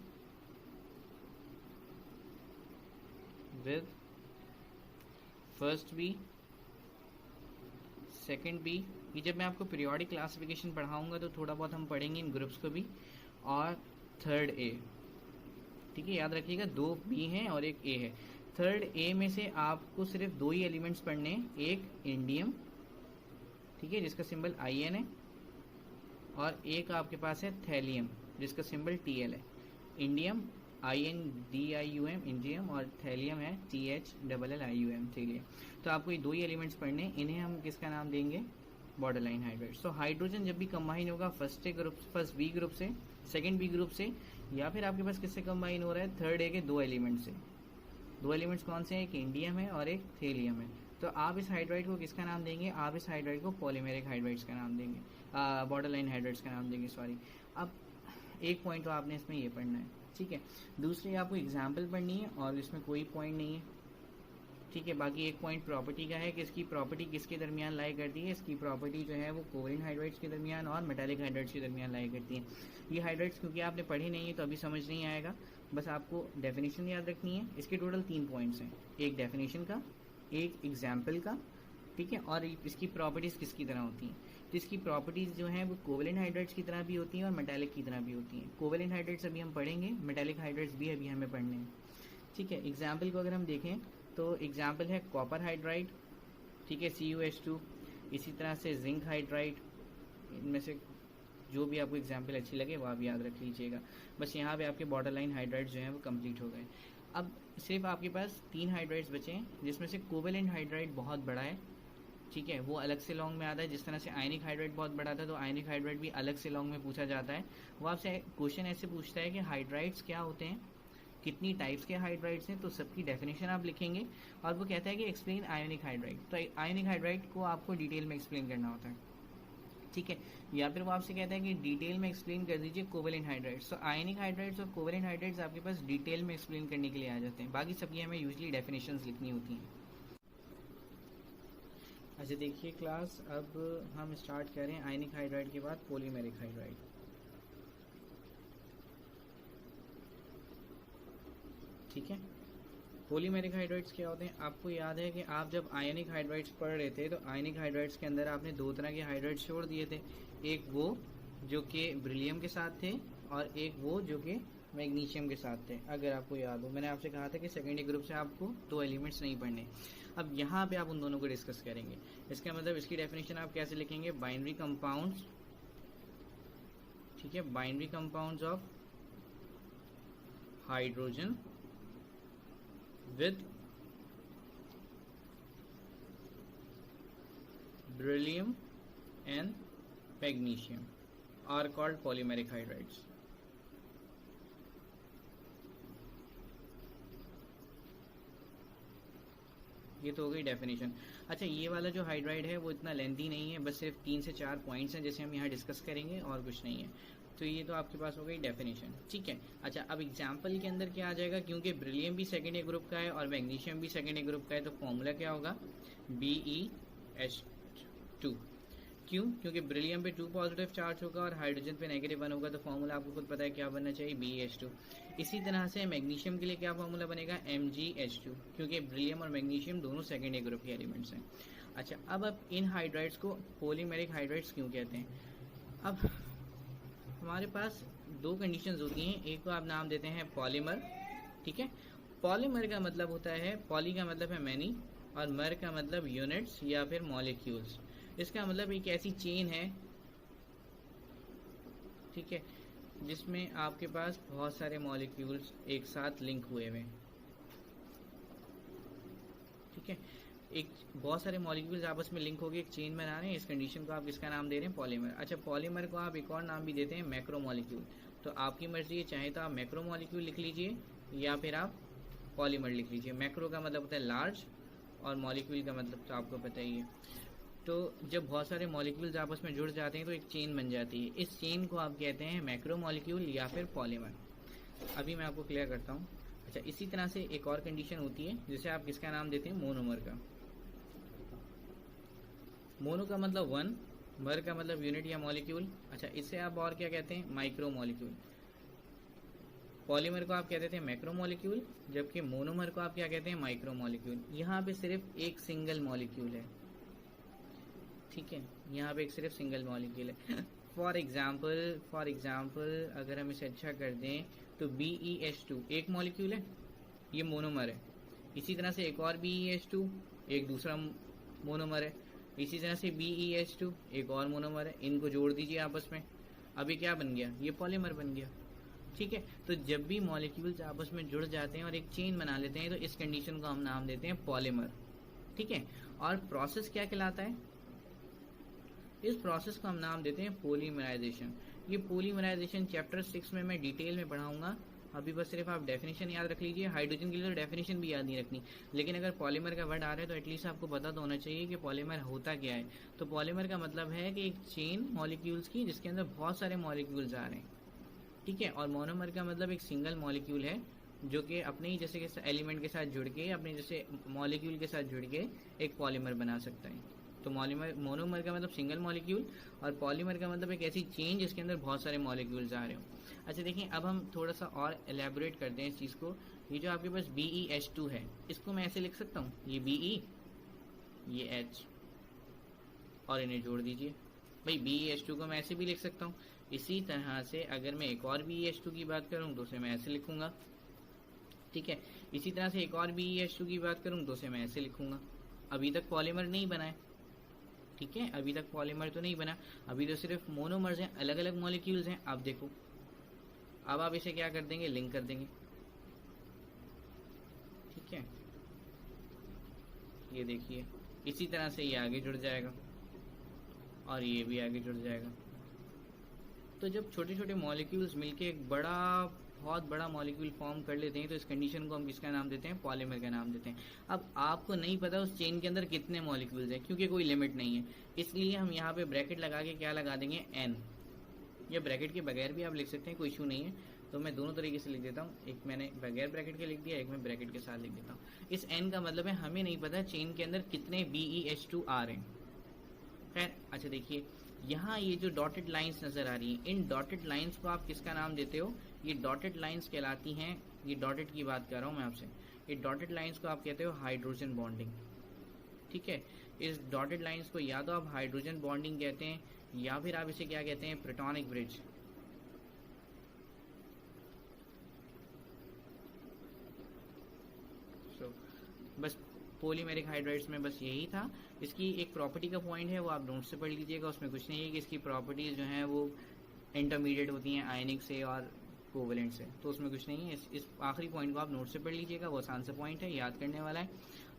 with first B, second B. ये जब मैं आपको पीरियोडिक क्लासिफिकेशन पढ़ाऊंगा तो थोड़ा बहुत हम पढ़ेंगे इन ग्रुप्स को भी, और थर्ड ए, ठीक है, याद रखिएगा 2 बी हैं और 1 ए है। थर्ड ए में से आपको सिर्फ 2 ही एलिमेंट्स पढ़ने हैं, एक इंडियम, ठीक है, जिसका सिंबल IN है, और एक आपके पास है थैलियम, जिसका सिंबल TL है। इंडियम INDIUM, इंडियम, और थैलियम है THLLIUM, थैलियम। तो आपको ये 2 ही एलिमेंट्स पढ़ने, इन्हें हम किसका नाम देंगे, बॉर्डरलाइन हाइड्राइड। सो हाइड्रोजन जब भी कंबाइन होगा फर्स्ट बी ग्रुप से, सेकंड बी ग्रुप से, या फिर आपके पास किससे कंबाइन हो रहा है, थर्ड ए के 2 एलिमेंट से। 2 एलिमेंट्स कौन से हैं, एक इंडियम है और एक थैलियम है। तो आप इस हाइड्राइड को किसका नाम देंगे, आप इस हाइड्राइड को पॉलीमेरिक हाइड्राइड्स का नाम देंगे, बॉर्डरलाइन हाइड्राइड्स का नाम देंगे, सॉरी। अब एक पॉइंट तो आपने इसमें ये पढ़ना है, ठीक है। दूसरी आपको एग्जाम्पल पढ़नी है और इसमें कोई पॉइंट नहीं है, ठीक है। बाकी एक पॉइंट प्रॉपर्टी का है कि इसकी प्रॉपर्टी किसके दरमियान लाई करती है, इसकी प्रॉपर्टी जो है वो कोवलेंट हाइड्राइड्स के दरमियान और मेटालिक हाइड्राइड्स के दरमियान लाई करती है। ये हाइड्राइड्स क्योंकि आपने पढ़े नहीं है तो अभी समझ नहीं आएगा, बस आपको डेफिनेशन याद रखनी है। इसके टोटल 3 पॉइंट्स हैं, एक डेफिनेशन का, एक एग्जाम्पल का, ठीक है, और इसकी प्रॉपर्टीज़ किसकी तरह होती हैं। तो इसकी प्रॉपर्टीज़ जो हैं वो कोवलेंट हाइड्राइड्स की तरह भी होती हैं और मेटालिक की तरह भी होती हैं। कोवलेंट हाइड्राइड्स अभी हम पढ़ेंगे, मेटालिक हाइड्राइड्स भी अभी हमें पढ़ने हैं, ठीक है। एग्जाम्पल को अगर हम देखें तो एग्जाम्पल है कॉपर हाइड्राइड, ठीक है, CuH2। इसी तरह से जिंक हाइड्राइड, इनमें से जो भी आपको एग्जाम्पल अच्छी लगे वो आप याद रख लीजिएगा। बस यहाँ पे आपके बॉर्डरलाइन हाइड्राइड्स जो हैं वो कंप्लीट हो गए। अब सिर्फ आपके पास 3 हाइड्राइड्स बचे हैं, जिसमें से कोवलेंट हाइड्राइड बहुत बड़ा है, ठीक है, वो अलग से लॉन्ग में आता है। जिस तरह से आयनिक हाइड्राइड बहुत बड़ा था तो आयनिक हाइड्राइड भी अलग से लॉन्ग में पूछा जाता है। वो आपसे क्वेश्चन ऐसे पूछता है कि हाइड्राइड्स क्या होते हैं, कितनी टाइप्स के हाइड्राइड्स हैं, तो सबकी डेफिनेशन आप लिखेंगे। और वो कहता है कि एक्सप्लेन आयोनिक हाइड्राइड, तो आयोनिक हाइड्राइड को आपको डिटेल में एक्सप्लेन करना होता है, ठीक है। या फिर वो आपसे कहता है कि डिटेल में एक्सप्लेन कर दीजिए कोवलेंट हाइड्राइड्स। तो आयनिक हाइड्राइड्स और कोवलेंट हाइड्राइड्स आपके पास डिटेल में एक्सप्लेन करने के लिए आ जाते हैं, बाकी सबकी हमें यूजली डेफिनेशंस लिखनी होती हैं। अच्छा देखिए क्लास, अब हम स्टार्ट करें आयनिक हाइड्राइड के बाद पॉलीमेरिक हाइड्राइड, ठीक है। पॉलीमेरिक हाइड्राइड्स क्या होते हैं, आपको याद है कि आप जब आयनिक हाइड्राइड्स पढ़ रहे थे तो आयनिक हाइड्राइड्स के अंदर आपने 2 तरह के हाइड्राइड्स छोड़ दिए थे, एक वो जो कि ब्रिलियम के साथ थे और एक वो जो कि मैग्नीशियम के साथ थे। अगर आपको याद हो, मैंने आपसे कहा था कि सेकेंडरी ग्रुप से आपको 2 एलिमेंट्स नहीं पढ़ने। अब यहाँ पे आप उन दोनों को डिस्कस करेंगे। इसका मतलब इसकी डेफिनेशन आप कैसे लिखेंगे, बाइनरी कंपाउंड्स, ठीक है, binary compounds of hydrogen with beryllium and magnesium are called polymeric hydrides। ये तो हो गई डेफिनेशन। अच्छा, ये वाला जो हाइड्राइड है वो इतना लेंथी नहीं है, बस सिर्फ 3 से 4 पॉइंट्स हैं जैसे हम यहाँ डिस्कस करेंगे और कुछ नहीं है। तो ये तो आपके पास हो गई डेफिनेशन, ठीक है। अच्छा, अब एग्जाम्पल के अंदर क्या आ जाएगा, क्योंकि ब्रिलियम भी सेकेंड ए ग्रुप का है और मैग्नीशियम भी सेकेंड ए ग्रुप का है, तो फॉर्मूला क्या होगा, BeH2। क्यों, क्योंकि ब्रिलियम पे 2 पॉजिटिव चार्ज होगा और हाइड्रोजन पे -1 होगा, तो फॉर्मूला आपको खुद पता है क्या बनना चाहिए, BeH2। इसी तरह से मैग्नीशियम के लिए क्या फॉर्मूला बनेगा, MgH2, क्योंकि ब्रिलियम और मैग्नीशियम दोनों सेकेंड ए ग्रुप के एलिमेंट्स हैं। अच्छा, अब इन हाइड्राइड्स को पॉलीमेरिक हाइड्राइड्स क्यों कहते हैं। अब हमारे पास 2 कंडीशंस होती हैं, एक को आप नाम देते हैं पॉलीमर, ठीक है। पॉलीमर का मतलब होता है, पॉली का मतलब है मैनी और मर का मतलब यूनिट्स या फिर मॉलिक्यूल्स। इसका मतलब एक ऐसी चेन है, ठीक है, जिसमें आपके पास बहुत सारे मॉलिक्यूल्स एक साथ लिंक हुए हुए, ठीक है। एक बहुत सारे मॉलिक्यूल्स आपस में लिंक होकर एक चेन बना रहे हैं, इस कंडीशन को आप किसका नाम दे रहे हैं, पॉलीमर। अच्छा, पॉलीमर को आप एक और नाम भी देते हैं, मैक्रोमॉलिक्यूल। तो आपकी मर्जी है, चाहे तो आप मैक्रोमॉलिक्यूल लिख लीजिए या फिर आप पॉलीमर लिख लीजिए। मैक्रो का मतलब होता है लार्ज और मॉलिक्यूल का मतलब तो आपको पता ही है। तो जब बहुत सारे मॉलिक्यूल्स आपस में जुड़ जाते हैं तो एक चेन बन जाती है, इस चेन को आप कहते हैं मैक्रोमॉलिक्यूल या फिर पॉलीमर। अभी मैं आपको क्लियर करता हूँ। अच्छा, इसी तरह से एक और कंडीशन होती है जिसे आप किसका नाम देते हैं, मोनोमर का। मोनो का मतलब 1, मर का मतलब यूनिट या मॉलिक्यूल। अच्छा, इससे आप और क्या कहते हैं, माइक्रोमॉलिक्यूल। पॉलीमर को आप कहते थे मैक्रोमॉलिक्यूल, जबकि मोनोमर को आप क्या कहते हैं, माइक्रोमॉलिक्यूल। यहाँ पे सिर्फ एक सिंगल मॉलिक्यूल है, ठीक है, यहाँ पे एक सिर्फ सिंगल मॉलिक्यूल है। फॉर एग्जाम्पल अगर हम इसे अच्छा कर दें तो BeH2 एक मॉलिक्यूल है, ये मोनोमर है। इसी तरह से एक और BeH2 एक दूसरा मोनोमर है। इसी तरह से BeH2 एक और मोनोमर है, इनको जोड़ दीजिए आपस में, अभी क्या बन गया, ये पॉलीमर बन गया, ठीक है। तो जब भी मॉलिक्यूल्स आपस में जुड़ जाते हैं और एक चेन बना लेते हैं तो इस कंडीशन को हम नाम देते हैं पॉलीमर, ठीक है। और प्रोसेस क्या कहलाता है, इस प्रोसेस को हम नाम देते हैं पॉलीमराइजेशन। ये पॉलीमराइजेशन चैप्टर 6 में मैं डिटेल में पढ़ाऊंगा, अभी बस सिर्फ आप डेफिनेशन याद रख लीजिए। हाइड्रोजन के लिए तो डेफिनेशन भी याद नहीं रखनी, लेकिन अगर पॉलीमर का वर्ड आ रहा है तो एटलीस्ट आपको पता तो होना चाहिए कि पॉलीमर होता क्या है। तो पॉलीमर का मतलब है कि एक चेन मॉलिक्यूल्स की जिसके अंदर बहुत सारे मॉलिक्यूल्स आ रहे हैं, ठीक है। और मोनोमर का मतलब एक सिंगल मॉलिक्यूल है जो कि अपने ही जैसे एलिमेंट के साथ जुड़ के, अपने जैसे मॉलिक्यूल के साथ जुड़ के एक पॉलीमर बना सकता है। तो मोनोमर का मतलब सिंगल मॉलिक्यूल और पॉलीमर का मतलब एक ऐसी चेन जिसके अंदर बहुत सारे मॉलिक्यूल्स आ रहे हो। अच्छा देखिए, अब हम थोड़ा सा और एलेबोरेट करते हैं इस चीज़ को। ये जो आपके पास BeH2 है, इसको मैं ऐसे लिख सकता हूँ, ये Be, ये H, और इन्हें जोड़ दीजिए। भाई BeH2 को मैं ऐसे भी लिख सकता हूँ। इसी तरह से अगर मैं एक और BeH2 की बात करूँ तो उसे मैं ऐसे लिखूंगा, ठीक है। इसी तरह से एक और BeH2 की बात करूँ तो उसे मैं ऐसे लिखूंगा। अभी तक पॉलीमर नहीं बना है, ठीक है, अभी तक पॉलीमर तो नहीं बना, अभी तो सिर्फ मोनोमर्स हैं, अलग अलग मॉलिक्यूल्स हैं। आप देखो, अब आप इसे क्या कर देंगे, लिंक कर देंगे, ठीक है। ये देखिए, इसी तरह से ये आगे जुड़ जाएगा और ये भी आगे जुड़ जाएगा। तो जब छोटे छोटे मॉलिक्यूल्स मिलके एक बहुत बड़ा मॉलिक्यूल फॉर्म कर लेते हैं तो इस कंडीशन को हम किसका नाम देते हैं, पॉलीमर का नाम देते हैं। अब आपको नहीं पता उस चेन के अंदर कितने मॉलिक्यूल्स हैं, क्योंकि कोई लिमिट नहीं है, इसलिए हम यहाँ पे ब्रैकेट लगा के क्या लगा देंगे, n। या ब्रैकेट के बगैर भी आप लिख सकते हैं, कोई इशू नहीं है। तो मैं दोनों तरीके से लिख देता हूँ, एक मैंने बगैर ब्रैकेट के लिख दिया, एक मैं ब्रैकेट के साथ लिख देता हूँ। इस n का मतलब है हमें नहीं पता चेन के अंदर कितने BeH2 आ रहे हैं। खैर, अच्छा देखिए, यहाँ ये जो डॉटेड लाइंस नजर आ रही हैं, इन डॉटेड लाइंस को आप किसका नाम देते हो, ये डॉटेड लाइंस कहलाती हैं। ये डॉटेड की बात कर रहा हूँ मैं आपसे, ये डॉटेड लाइंस को आप कहते हो हाइड्रोजन बॉन्डिंग, ठीक है। इस डॉटेड लाइंस को या तो आप हाइड्रोजन बॉन्डिंग कहते हैं या फिर आप इसे क्या कहते हैं, प्रोटॉनिक ब्रिज। बस पॉलीमेरिक हाइड्राइड्स में बस यही था। इसकी एक प्रॉपर्टी का पॉइंट है, वो आप नोट से पढ़ लीजिएगा, उसमें कुछ नहीं है कि इसकी प्रॉपर्टीज़ जो हैं वो इंटरमीडिएट होती हैं आयनिक से और कोवेलेंट से, तो उसमें कुछ नहीं है। इस आखिरी पॉइंट को आप नोट से पढ़ लीजिएगा, वो आसान सा पॉइंट है, याद करने वाला है।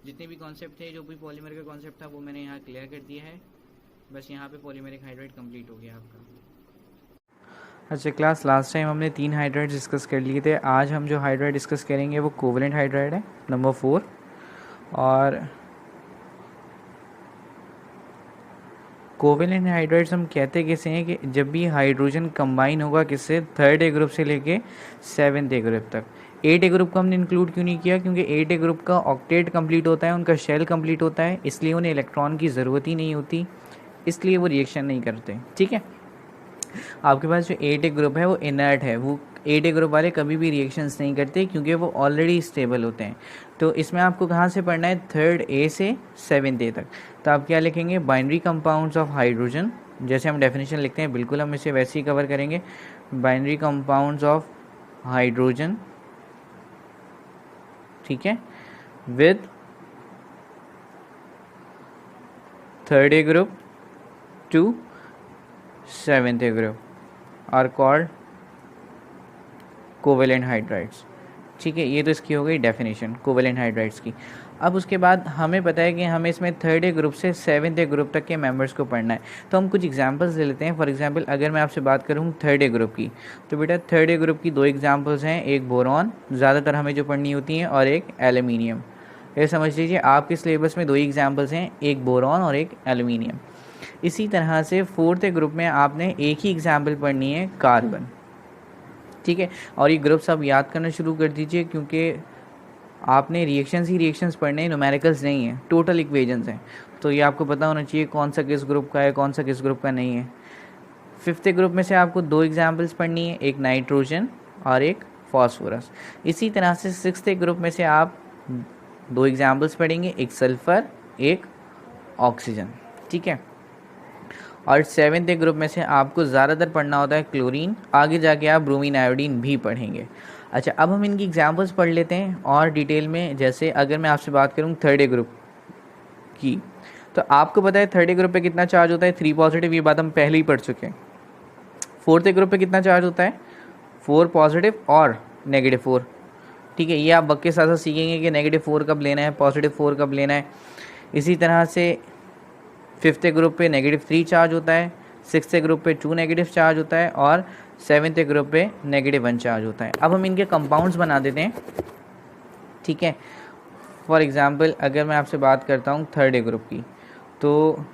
जितने भी कॉन्सेप्ट थे, जो भी पॉलीमर का कॉन्सेप्ट था, वो मैंने यहाँ क्लियर कर दिया है। बस यहाँ पे पॉलीमेरिक हाइड्राइड कंप्लीट हो गया आपका। अच्छा क्लास, लास्ट टाइम हमने 3 हाइड्राइड डिस्कस कर लिए थे। आज हम जो हाइड्राइड डिस्कस करेंगे वो कोवेलेंट हाइड्राइड है, नंबर 4। और कोवेलेंट हाइड्राइड्स हम कहते कैसे हैं कि जब भी हाइड्रोजन कंबाइन होगा किससे, थर्ड ए ग्रुप से लेके सेवन्थ ए ग्रुप तक। 8 ए ग्रुप को हमने इंक्लूड क्यों नहीं किया, क्योंकि 8 ए ग्रुप का ऑक्टेट कंप्लीट होता है, उनका शेल कंप्लीट होता है, इसलिए उन्हें इलेक्ट्रॉन की ज़रूरत ही नहीं होती, इसलिए वो रिएक्शन नहीं करते। ठीक है, आपके पास जो 8 ए ग्रुप है वो इनर्ट है, वो 8 ए ग्रुप वाले कभी भी रिएक्शंस नहीं करते क्योंकि वो ऑलरेडी स्टेबल होते हैं। तो इसमें आपको कहाँ से पढ़ना है, थर्ड ए से सेवन्थ ए तक। तो आप क्या लिखेंगे, बाइनरी कंपाउंड्स ऑफ हाइड्रोजन, जैसे हम डेफिनेशन लिखते हैं बिल्कुल हम इसे वैसे ही कवर करेंगे। बाइनरी कंपाउंड्स ऑफ हाइड्रोजन, ठीक है, with third A group to seventh A group are called covalent hydrides. ठीक है, ये तो इसकी हो गई डेफिनेशन कोवेलेंट हाइड्राइड्स की। अब उसके बाद हमें पता है कि हमें इसमें थर्ड ए ग्रुप से सेवन्थ ए ग्रुप तक के मेंबर्स को पढ़ना है, तो हम कुछ एग्जांपल्स ले लेते हैं। फॉर एग्जांपल अगर मैं आपसे बात करूँ थर्ड ए ग्रुप की, तो बेटा थर्ड ए ग्रुप की 2 एग्जांपल्स हैं, एक बोरॉन ज़्यादातर हमें जो पढ़नी होती हैं, और एक एल्यूमिनियम। ये समझ लीजिए आपके सिलेबस में 2 एग्जाम्पल्स हैं, एक बोरॉन और एक एल्यूमिनियम। इसी तरह से फोर्थ ए ग्रुप में आपने एक ही एग्जाम्पल पढ़नी है, कार्बन। ठीक है, और ये ग्रुप्स आप याद करना शुरू कर दीजिए, क्योंकि आपने रिएक्शंस ही रिएक्शंस पढ़ने हैं, न्यूमेरिकल्स नहीं है, टोटल इक्वेशंस हैं। तो ये आपको पता होना चाहिए कौन सा किस ग्रुप का है, कौन सा किस ग्रुप का नहीं है। फिफ्थ ग्रुप में से आपको 2 एग्जाम्पल्स पढ़नी है, एक नाइट्रोजन और एक फॉस्फोरस। इसी तरह से सिक्स्थ ग्रुप में से आप 2 एग्जाम्पल्स पढ़ेंगे, एक सल्फर एक ऑक्सीजन। ठीक है, और सेवन्थ ग्रुप में से आपको ज़्यादातर पढ़ना होता है क्लोरीन, आगे जाके आप ब्रोमीन आयोडीन भी पढ़ेंगे। अच्छा, अब हम इनकी एग्जांपल्स पढ़ लेते हैं और डिटेल में। जैसे अगर मैं आपसे बात करूं थर्ड ए ग्रुप की, तो आपको पता है थर्ड ए ग्रुप पे कितना चार्ज होता है, 3 पॉजिटिव, ये बात हम पहले ही पढ़ चुके हैं। फोर्थ ए ग्रुप पे कितना चार्ज होता है, 4 पॉजिटिव और नेगेटिव 4। ठीक है, ये आप वक्त के साथ साथ सीखेंगे कि नेगेटिव 4 कब लेना है, पॉजिटिव 4 कब लेना है। इसी तरह से फिफ्थ ग्रुप पे नेगेटिव 3 चार्ज होता है, सिक्स्थ ग्रुप पे 2 नेगेटिव चार्ज होता है, और सेवन्थ ग्रुप पे नेगेटिव 1 चार्ज होता है। अब हम इनके कंपाउंड्स बना देते हैं। ठीक है, फॉर एग्जांपल अगर मैं आपसे बात करता हूँ थर्ड ए ग्रुप की, तो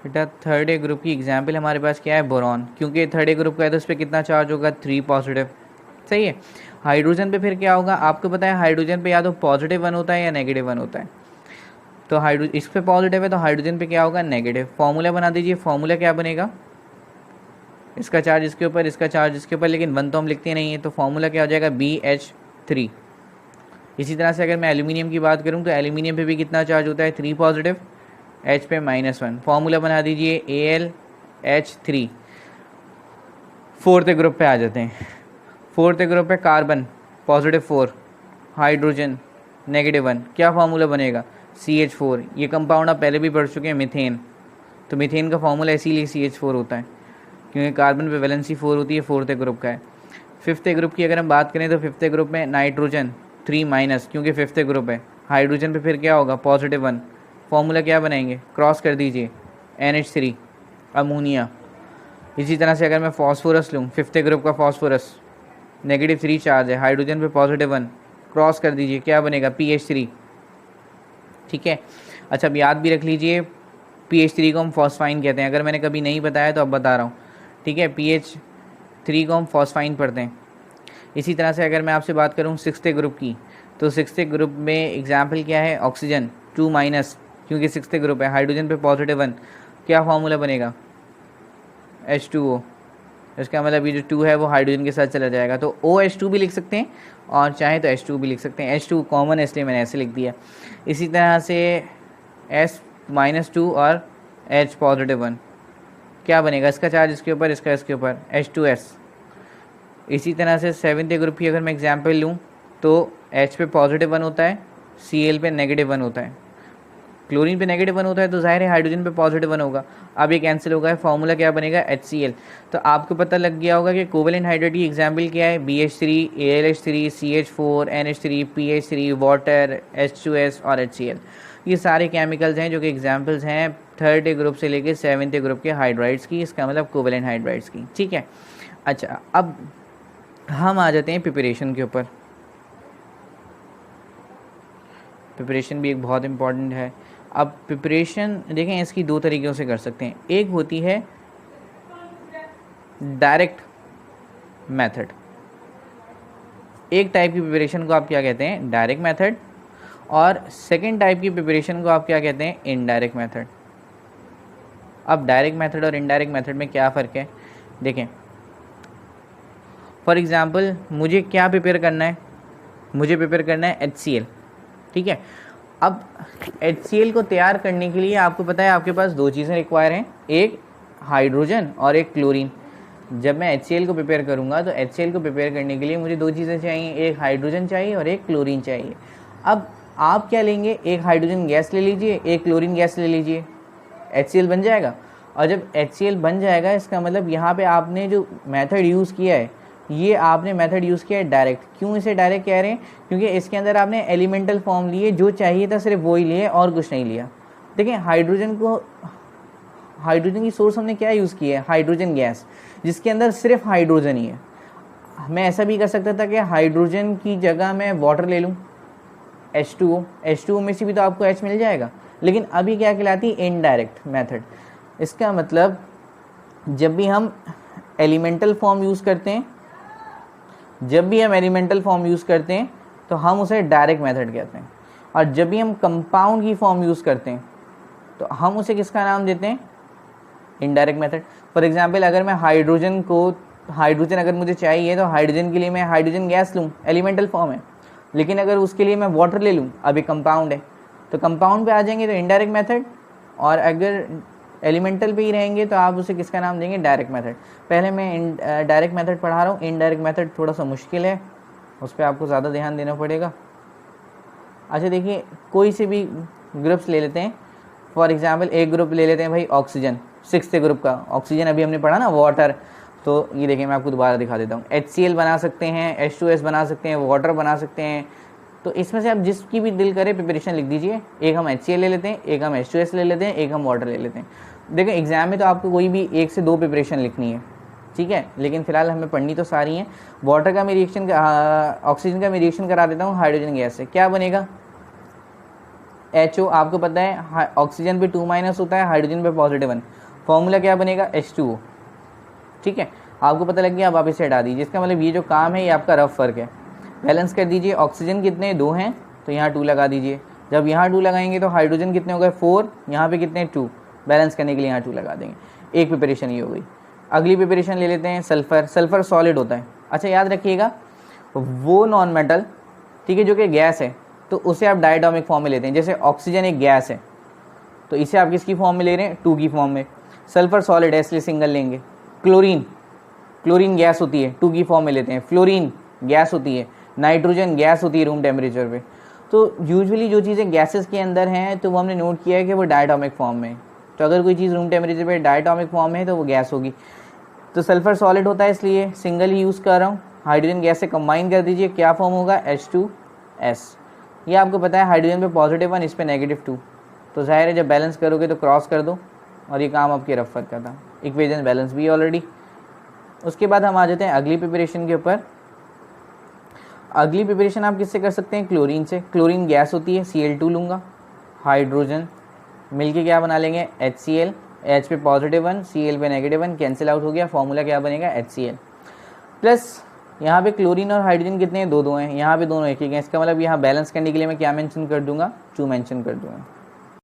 बेटा थर्ड ए ग्रुप की एग्जांपल हमारे पास क्या है, बोरॉन, क्योंकि थर्ड ए ग्रुप का है तो उस पर कितना चार्ज होगा, 3 पॉजिटिव। सही है, हाइड्रोजन पे फिर क्या होगा, आपको पता है हाइड्रोजन पे या तो पॉजिटिव 1 होता है या नेगेटिव 1 होता है। तो इस पे पॉजिटिव है तो हाइड्रोजन पे क्या होगा, नेगेटिव। फॉर्मूला बना दीजिए, फॉर्मूला क्या बनेगा, इसका चार्ज इसके ऊपर, इसका चार्ज इसके ऊपर, लेकिन 1 तो हम लिखते नहीं है, तो फॉर्मूला क्या हो जाएगा, BH3। इसी तरह से अगर मैं एल्यूमिनियम की बात करूं तो एल्यूमिनियम पे भी कितना चार्ज होता है, 3 पॉजिटिव, H पे -1। फॉर्मूला बना दीजिए AlH3। फोर्थ ग्रुप पे आ जाते हैं। फोर्थ ग्रुप पे कार्बन पॉजिटिव 4, हाइड्रोजन -1, क्या फॉर्मूला बनेगा, CH4। ये कंपाउंड आप पहले भी पढ़ चुके हैं, मीथेन। तो मीथेन का फॉर्मूला इसीलिए CH4 होता है, क्योंकि कार्बन पे वैलेंसी 4 होती है, फोर्थ ग्रुप का है। फिफ्थ ग्रुप की अगर हम बात करें तो फिफ्थ ग्रुप में नाइट्रोजन 3-, क्योंकि फिफ्थ ग्रुप है। हाइड्रोजन पे फिर क्या होगा, पॉजिटिव 1। फॉर्मूला क्या बनाएंगे, क्रॉस कर दीजिए, NH3, अमोनिया। इसी तरह से अगर मैं फॉस्फोरस लूँ, फिफ्थ ग्रुप का फॉस्फोरस -3 चार्ज है, हाइड्रोजन पे पॉजिटिव 1, क्रॉस कर दीजिए, क्या बनेगा, PH3। ठीक है, अच्छा अब याद भी रख लीजिए, PH3 को हम फॉस्फाइन कहते हैं। अगर मैंने कभी नहीं बताया तो अब बता रहा हूँ। ठीक है, PH3 को हम फॉस्फाइन पढ़ते हैं। इसी तरह से अगर मैं आपसे बात करूँ सिक्स्थ ग्रुप की, तो सिक्स्थ ग्रुप में एग्जाम्पल क्या है, ऑक्सीजन 2-, क्योंकि सिक्स्थ ग्रुप है, हाइड्रोजन पे पॉजिटिव 1, क्या फॉर्मूला बनेगा, H2O। इसका मतलब ये जो 2 है वो हाइड्रोजन के साथ चला जाएगा, तो OH2 भी लिख सकते हैं और चाहे तो H2 भी लिख सकते हैं। H2 कॉमन है इसलिए मैंने ऐसे लिख दिया। इसी तरह से S-2 और H पॉजिटिव 1, क्या बनेगा, इसका चार्ज इसके ऊपर, इसका इसके ऊपर, H2S। इसी तरह से सेवन्थ ग्रुप की अगर मैं एग्जांपल लूँ तो H पे पॉजिटिव 1 होता है, Cl पे -1 होता है, क्लोरीन पे -1 होता है, तो जाहिर है हाइड्रोजन पे +1 होगा। अब ये कैंसिल होगा, फॉर्मूला क्या बनेगा, HCl। तो आपको पता लग गया होगा कि कोवेलेंट हाइड्रेट की एग्जाम्पल क्या है, BH3, AlH3, CH4, NH3, PH3, water, H2S और HCl। ये सारे केमिकल्स हैं जो कि एग्जाम्पल्स हैं 3rd ग्रुप से लेकर 7th ग्रुप के हाइड्राइड्स की, इसका मतलब कोवेलेंट हाइड्राइड्स की, ठीक है। अच्छा, अब हम आ जाते हैं प्रिपरेशन के ऊपर। प्रिपरेशन भी एक बहुत इंपॉर्टेंट है। अब प्रिपरेशन देखें, इसकी 2 तरीक़ों से कर सकते हैं। एक होती है डायरेक्ट मेथड, एक टाइप की प्रिपरेशन को आप क्या कहते हैं, डायरेक्ट मेथड, और सेकंड टाइप की प्रिपरेशन को आप क्या कहते हैं, इनडायरेक्ट मेथड। अब डायरेक्ट मेथड और इनडायरेक्ट मेथड में क्या फ़र्क है, देखें। फॉर एग्ज़ाम्पल मुझे क्या प्रिपेयर करना है, मुझे प्रिपेयर करना है HCl, ठीक है। अब HCl को तैयार करने के लिए आपको पता है आपके पास 2 चीज़ें रिक्वायर हैं, एक हाइड्रोजन और एक क्लोरीन। जब मैं HCl को प्रिपेयर करूँगा तो HCl को प्रिपेयर करने के लिए मुझे 2 चीज़ें चाहिए, एक हाइड्रोजन चाहिए और एक क्लोरीन चाहिए। अब आप क्या लेंगे, एक हाइड्रोजन गैस ले लीजिए, एक क्लोरीन गैस ले लीजिए, HCl बन जाएगा। और जब HCl बन जाएगा, इसका मतलब यहाँ पे आपने जो मेथड यूज़ किया है, ये आपने मेथड यूज़ किया है डायरेक्ट। क्यों इसे डायरेक्ट कह रहे हैं, क्योंकि इसके अंदर आपने एलिमेंटल फॉर्म लिए, जो चाहिए था सिर्फ वही लिए और कुछ नहीं लिया। देखिए हाइड्रोजन की सोर्स हमने क्या यूज़ की है, हाइड्रोजन गैस, जिसके अंदर सिर्फ हाइड्रोजन ही है। मैं ऐसा भी कर सकता था कि हाइड्रोजन की जगह मैं वाटर ले लूँ, H2O में से भी तो आपको H मिल जाएगा। लेकिन अभी क्या कहलाती है, इनडायरेक्ट मेथड। इसका मतलब जब भी हम एलिमेंटल फॉर्म यूज़ करते हैं, तो हम उसे डायरेक्ट मेथड कहते हैं। और जब भी हम कंपाउंड की फॉर्म यूज़ करते हैं तो हम उसे किसका नाम देते हैं, इनडायरेक्ट मेथड। फॉर एग्जांपल अगर मैं हाइड्रोजन अगर मुझे चाहिए तो हाइड्रोजन के लिए मैं हाइड्रोजन गैस लूँ, एलिमेंटल फॉर्म है। लेकिन अगर उसके लिए मैं वाटर ले लूँ, अभी कंपाउंड है, तो कंपाउंड पे आ जाएंगे तो इनडायरेक्ट मेथड। और अगर एलिमेंटल पे ही रहेंगे तो आप उसे किसका नाम देंगे, डायरेक्ट मेथड। पहले मैं डायरेक्ट मेथड पढ़ा रहा हूँ, इनडायरेक्ट मेथड थोड़ा सा मुश्किल है, उस पर आपको ज़्यादा ध्यान देना पड़ेगा। अच्छा देखिए, कोई से भी ग्रुप्स ले लेते हैं। फॉर एग्जांपल एक ग्रुप ले लेते हैं भाई ऑक्सीजन, 6th ग्रुप का ऑक्सीजन, अभी हमने पढ़ा ना वाटर। तो ये देखिए मैं आपको दोबारा दिखा देता हूँ, HCl बना सकते हैं, H2S बना सकते हैं, वाटर बना सकते हैं। तो इसमें से आप जिसकी भी दिल करे प्रिपरेशन लिख दीजिए। एक हम HCl ले लेते हैं, एक हम H2S ले लेते हैं, एक हम वाटर ले लेते हैं। देखिए एग्जाम में तो आपको कोई भी 1 से 2 प्रिपरेशन लिखनी है, ठीक है, लेकिन फिलहाल हमें पढ़नी तो सारी हैं। वाटर का मैं रिएक्शन, ऑक्सीजन का मैं रिएक्शन करा देता हूँ हाइड्रोजन गैस से, क्या बनेगा, HO। आपको पता है ऑक्सीजन पे 2- होता है, हाइड्रोजन पे +1। फॉर्मूला क्या बनेगा, H2O, ठीक है। आपको पता लग गया, अब आप इसे हटा दीजिए। इसका मतलब ये जो काम है ये आपका रफ फ़र्क है। बैलेंस कर दीजिए, ऑक्सीजन कितने 2 हैं तो यहाँ 2 लगा दीजिए। जब यहाँ 2 लगाएंगे तो हाइड्रोजन कितने हो गए 4, यहाँ पे कितने 2, बैलेंस करने के लिए यहाँ 2 लगा देंगे। एक प्रिपरेशन ये हो गई। अगली प्रिपरेशन ले लेते हैं सल्फ़र। सल्फ़र सॉलिड होता है। अच्छा याद रखिएगा, वो नॉन मेटल, ठीक है, जो कि गैस है, तो उसे आप डायटोमिक फॉर्म में लेते हैं। जैसे ऑक्सीजन एक गैस है तो इसे आप किसकी फॉर्म में ले रहे हैं, 2 की फॉर्म में। सल्फ़र सॉलिड है इसलिए सिंगल लेंगे। क्लोरीन गैस होती है, 2 की फॉर्म में लेते हैं। फ्लोरीन गैस होती है। नाइट्रोजन गैस होती है रूम टेम्परेचर पे। तो यूजुअली जो चीज़ें गैसेस के अंदर हैं तो वो हमने नोट किया है कि वो डायटोमिक फॉर्म में। तो अगर कोई चीज़ रूम टेम्परेचर पे डायटोमिक फॉर्म में है तो वो गैस होगी। तो सल्फ़र सॉलिड होता है इसलिए सिंगल ही यूज़ कर रहा हूँ। हाइड्रोजन गैस से कंबाइन कर दीजिए, क्या फॉर्म होगा, H2S। ये आपको पता है हाइड्रोजन पे +1, इस पे -2। तो ज़ाहिर है जब बैलेंस करोगे तो क्रॉस कर दो और ये काम आपके रफ का था। इक्वेशन बैलेंस भी ऑलरेडी। उसके बाद हम आ जाते हैं अगली प्रिपरेशन के ऊपर। अगली प्रिपरेशन आप किससे कर सकते हैं, क्लोरीन से। क्लोरीन गैस होती है, Cl2 लूँगा, हाइड्रोजन मिलके क्या बना लेंगे, HCl। H पे +1, Cl पे -1, कैंसिल आउट हो गया। फॉर्मूला क्या बनेगा, HCl। प्लस यहाँ पे क्लोरीन और हाइड्रोजन कितने हैं, 2 हैं, यहाँ पे दोनों एक हैं। इसका मतलब यहाँ बैलेंस करने के लिए मैं क्या मेंशन कर दूंगा, 2 मेंशन कर दूंगा।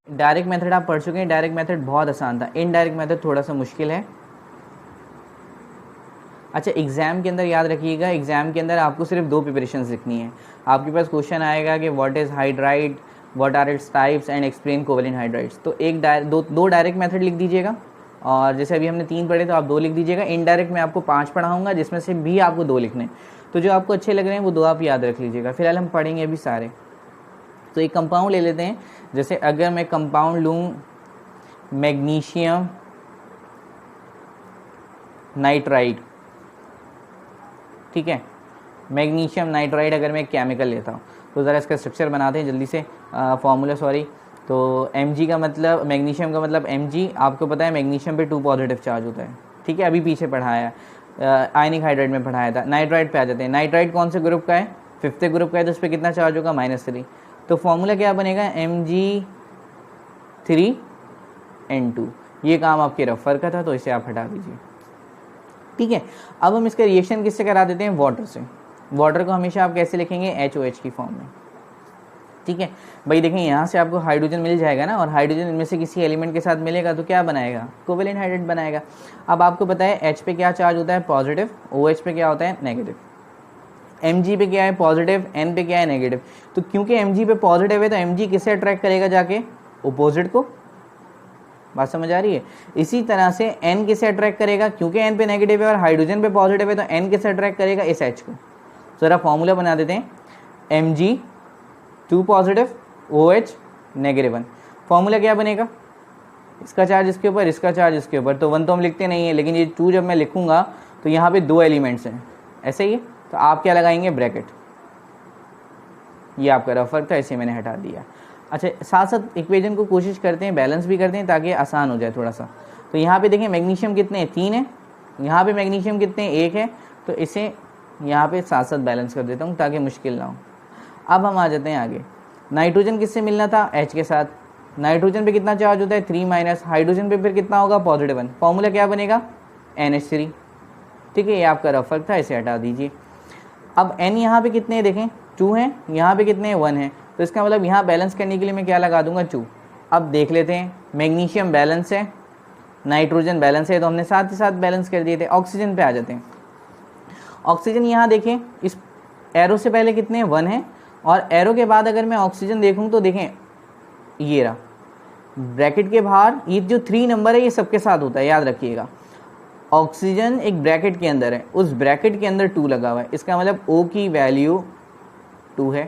डायरेक्ट मेथड आप पढ़ चुके हैं। डायरेक्ट मेथड बहुत आसान था, इनडायरेक्ट मेथड थोड़ा सा मुश्किल है। अच्छा एग्जाम के अंदर याद रखिएगा, एग्जाम के अंदर आपको सिर्फ 2 प्रिपरेशंस लिखनी है। आपके पास क्वेश्चन आएगा कि what is hydride, what are its types and explain covalent hydrides. तो दो डायरेक्ट मेथड लिख दीजिएगा, और जैसे अभी हमने 3 पढ़े तो आप 2 लिख दीजिएगा। इनडायरेक्ट में आपको 5 पढ़ाऊँगा, जिसमें से भी आपको 2 लिखने। तो जो आपको अच्छे लग रहे हैं वो 2 आप याद रख लीजिएगा। फिलहाल हम पढ़ेंगे अभी सारे। तो एक कंपाउंड ले लेते हैं, जैसे अगर मैं कंपाउंड लूँ मैग्नीशियम नाइट्राइड, ठीक है, मैग्नीशियम नाइट्राइड अगर मैं केमिकल लेता हूँ तो ज़रा इसका स्ट्रक्चर बनाते हैं जल्दी से, फॉर्मूला सॉरी। तो Mg का मतलब, मैग्नीशियम का मतलब Mg, आपको पता है मैग्नीशियम पे 2 पॉजिटिव चार्ज होता है, ठीक है, अभी पीछे पढ़ाया, आयनिक हाइड्राइड में पढ़ाया था। नाइट्राइड पे आ जाते हैं, नाइट्राइड कौन से ग्रुप का है, 5th ग्रुप का है, तो उस पर कितना चार्ज होगा, -3। तो फॉर्मूला क्या बनेगा, Mg3N2। ये काम आपके रफर का था, तो इसे आप हटा दीजिए, ठीक है। अब हम इसका रिएक्शन किससे करा देते हैं, वाटर से। वाटर को हमेशा आप कैसे लिखेंगे, HOH की फॉर्म में, ठीक है भाई। देखें यहाँ से आपको हाइड्रोजन मिल जाएगा ना, और हाइड्रोजन इनमें से किसी एलिमेंट के साथ मिलेगा तो क्या बनाएगा, कोवेलेंट हाइड्रेट बनाएगा। अब आपको पता है H पे क्या चार्ज होता है, पॉजिटिव, OH पे क्या होता है, नेगेटिव, Mg पे क्या है, पॉजिटिव, N पे क्या है, नेगेटिव। तो क्योंकि Mg पे पॉजिटिव है तो Mg किसे अट्रैक्ट करेगा, जाके अपोजिट को। बात समझ आ रही है। इसी तरह से N किसे अट्रैक्ट करेगा, क्योंकि N पे नेगेटिव है और हाइड्रोजन पे पॉजिटिव है तो N किसे अट्रैक्ट करेगा, इस H को। जरा फॉर्मूला बना देते हैं, Mg 2 पॉजिटिव, OH -1। फॉर्मूला क्या बनेगा, इसका चार्ज इसके ऊपर, इसका चार्ज इसके ऊपर, तो 1 तो हम लिखते नहीं है, लेकिन ये 2 जब मैं लिखूंगा तो यहाँ पे 2 एलिमेंट्स हैं, ऐसे ही है, तो आप क्या लगाएंगे, ब्रैकेट। ये आपका रफर था, इसे मैंने हटा दिया। अच्छा, साथ साथ इक्वेशन को कोशिश करते हैं बैलेंस भी करते हैं ताकि आसान हो जाए थोड़ा सा। तो यहाँ पे देखें मैग्नीशियम कितने हैं, 3 है, यहाँ पे मैग्नीशियम कितने हैं, 1 है, तो इसे यहाँ पे साथ साथ बैलेंस कर देता हूँ ताकि मुश्किल ना हो। अब हम आ जाते हैं आगे, नाइट्रोजन किससे मिलना था, H के साथ। नाइट्रोजन पे कितना चार्ज होता है, 3-, हाइड्रोजन पे फिर कितना होगा, +1। फॉर्मूला क्या बनेगा, NH3, ठीक है, ये आपका रफर था, इसे हटा दीजिए। अब N यहाँ पे कितने हैं, देखें 2 हैं, यहाँ पे कितने हैं, 1 है, तो इसका मतलब यहाँ बैलेंस करने के लिए मैं क्या लगा दूंगा, 2। अब देख लेते हैं, मैग्नीशियम बैलेंस है, नाइट्रोजन बैलेंस है, तो हमने साथ ही साथ बैलेंस कर दिए थे। ऑक्सीजन पे आ जाते हैं। ऑक्सीजन यहाँ देखें, इस एरो से पहले कितने हैं, 1 है, और एरो के बाद अगर मैं ऑक्सीजन देखूँ तो देखें ये रहा, ब्रैकेट के बाहर ये जो 3 नंबर है ये सबके साथ होता है, याद रखिएगा। ऑक्सीजन एक ब्रैकेट के अंदर है, उस ब्रैकेट के अंदर 2 लगा हुआ है, इसका मतलब O की वैल्यू 2 है,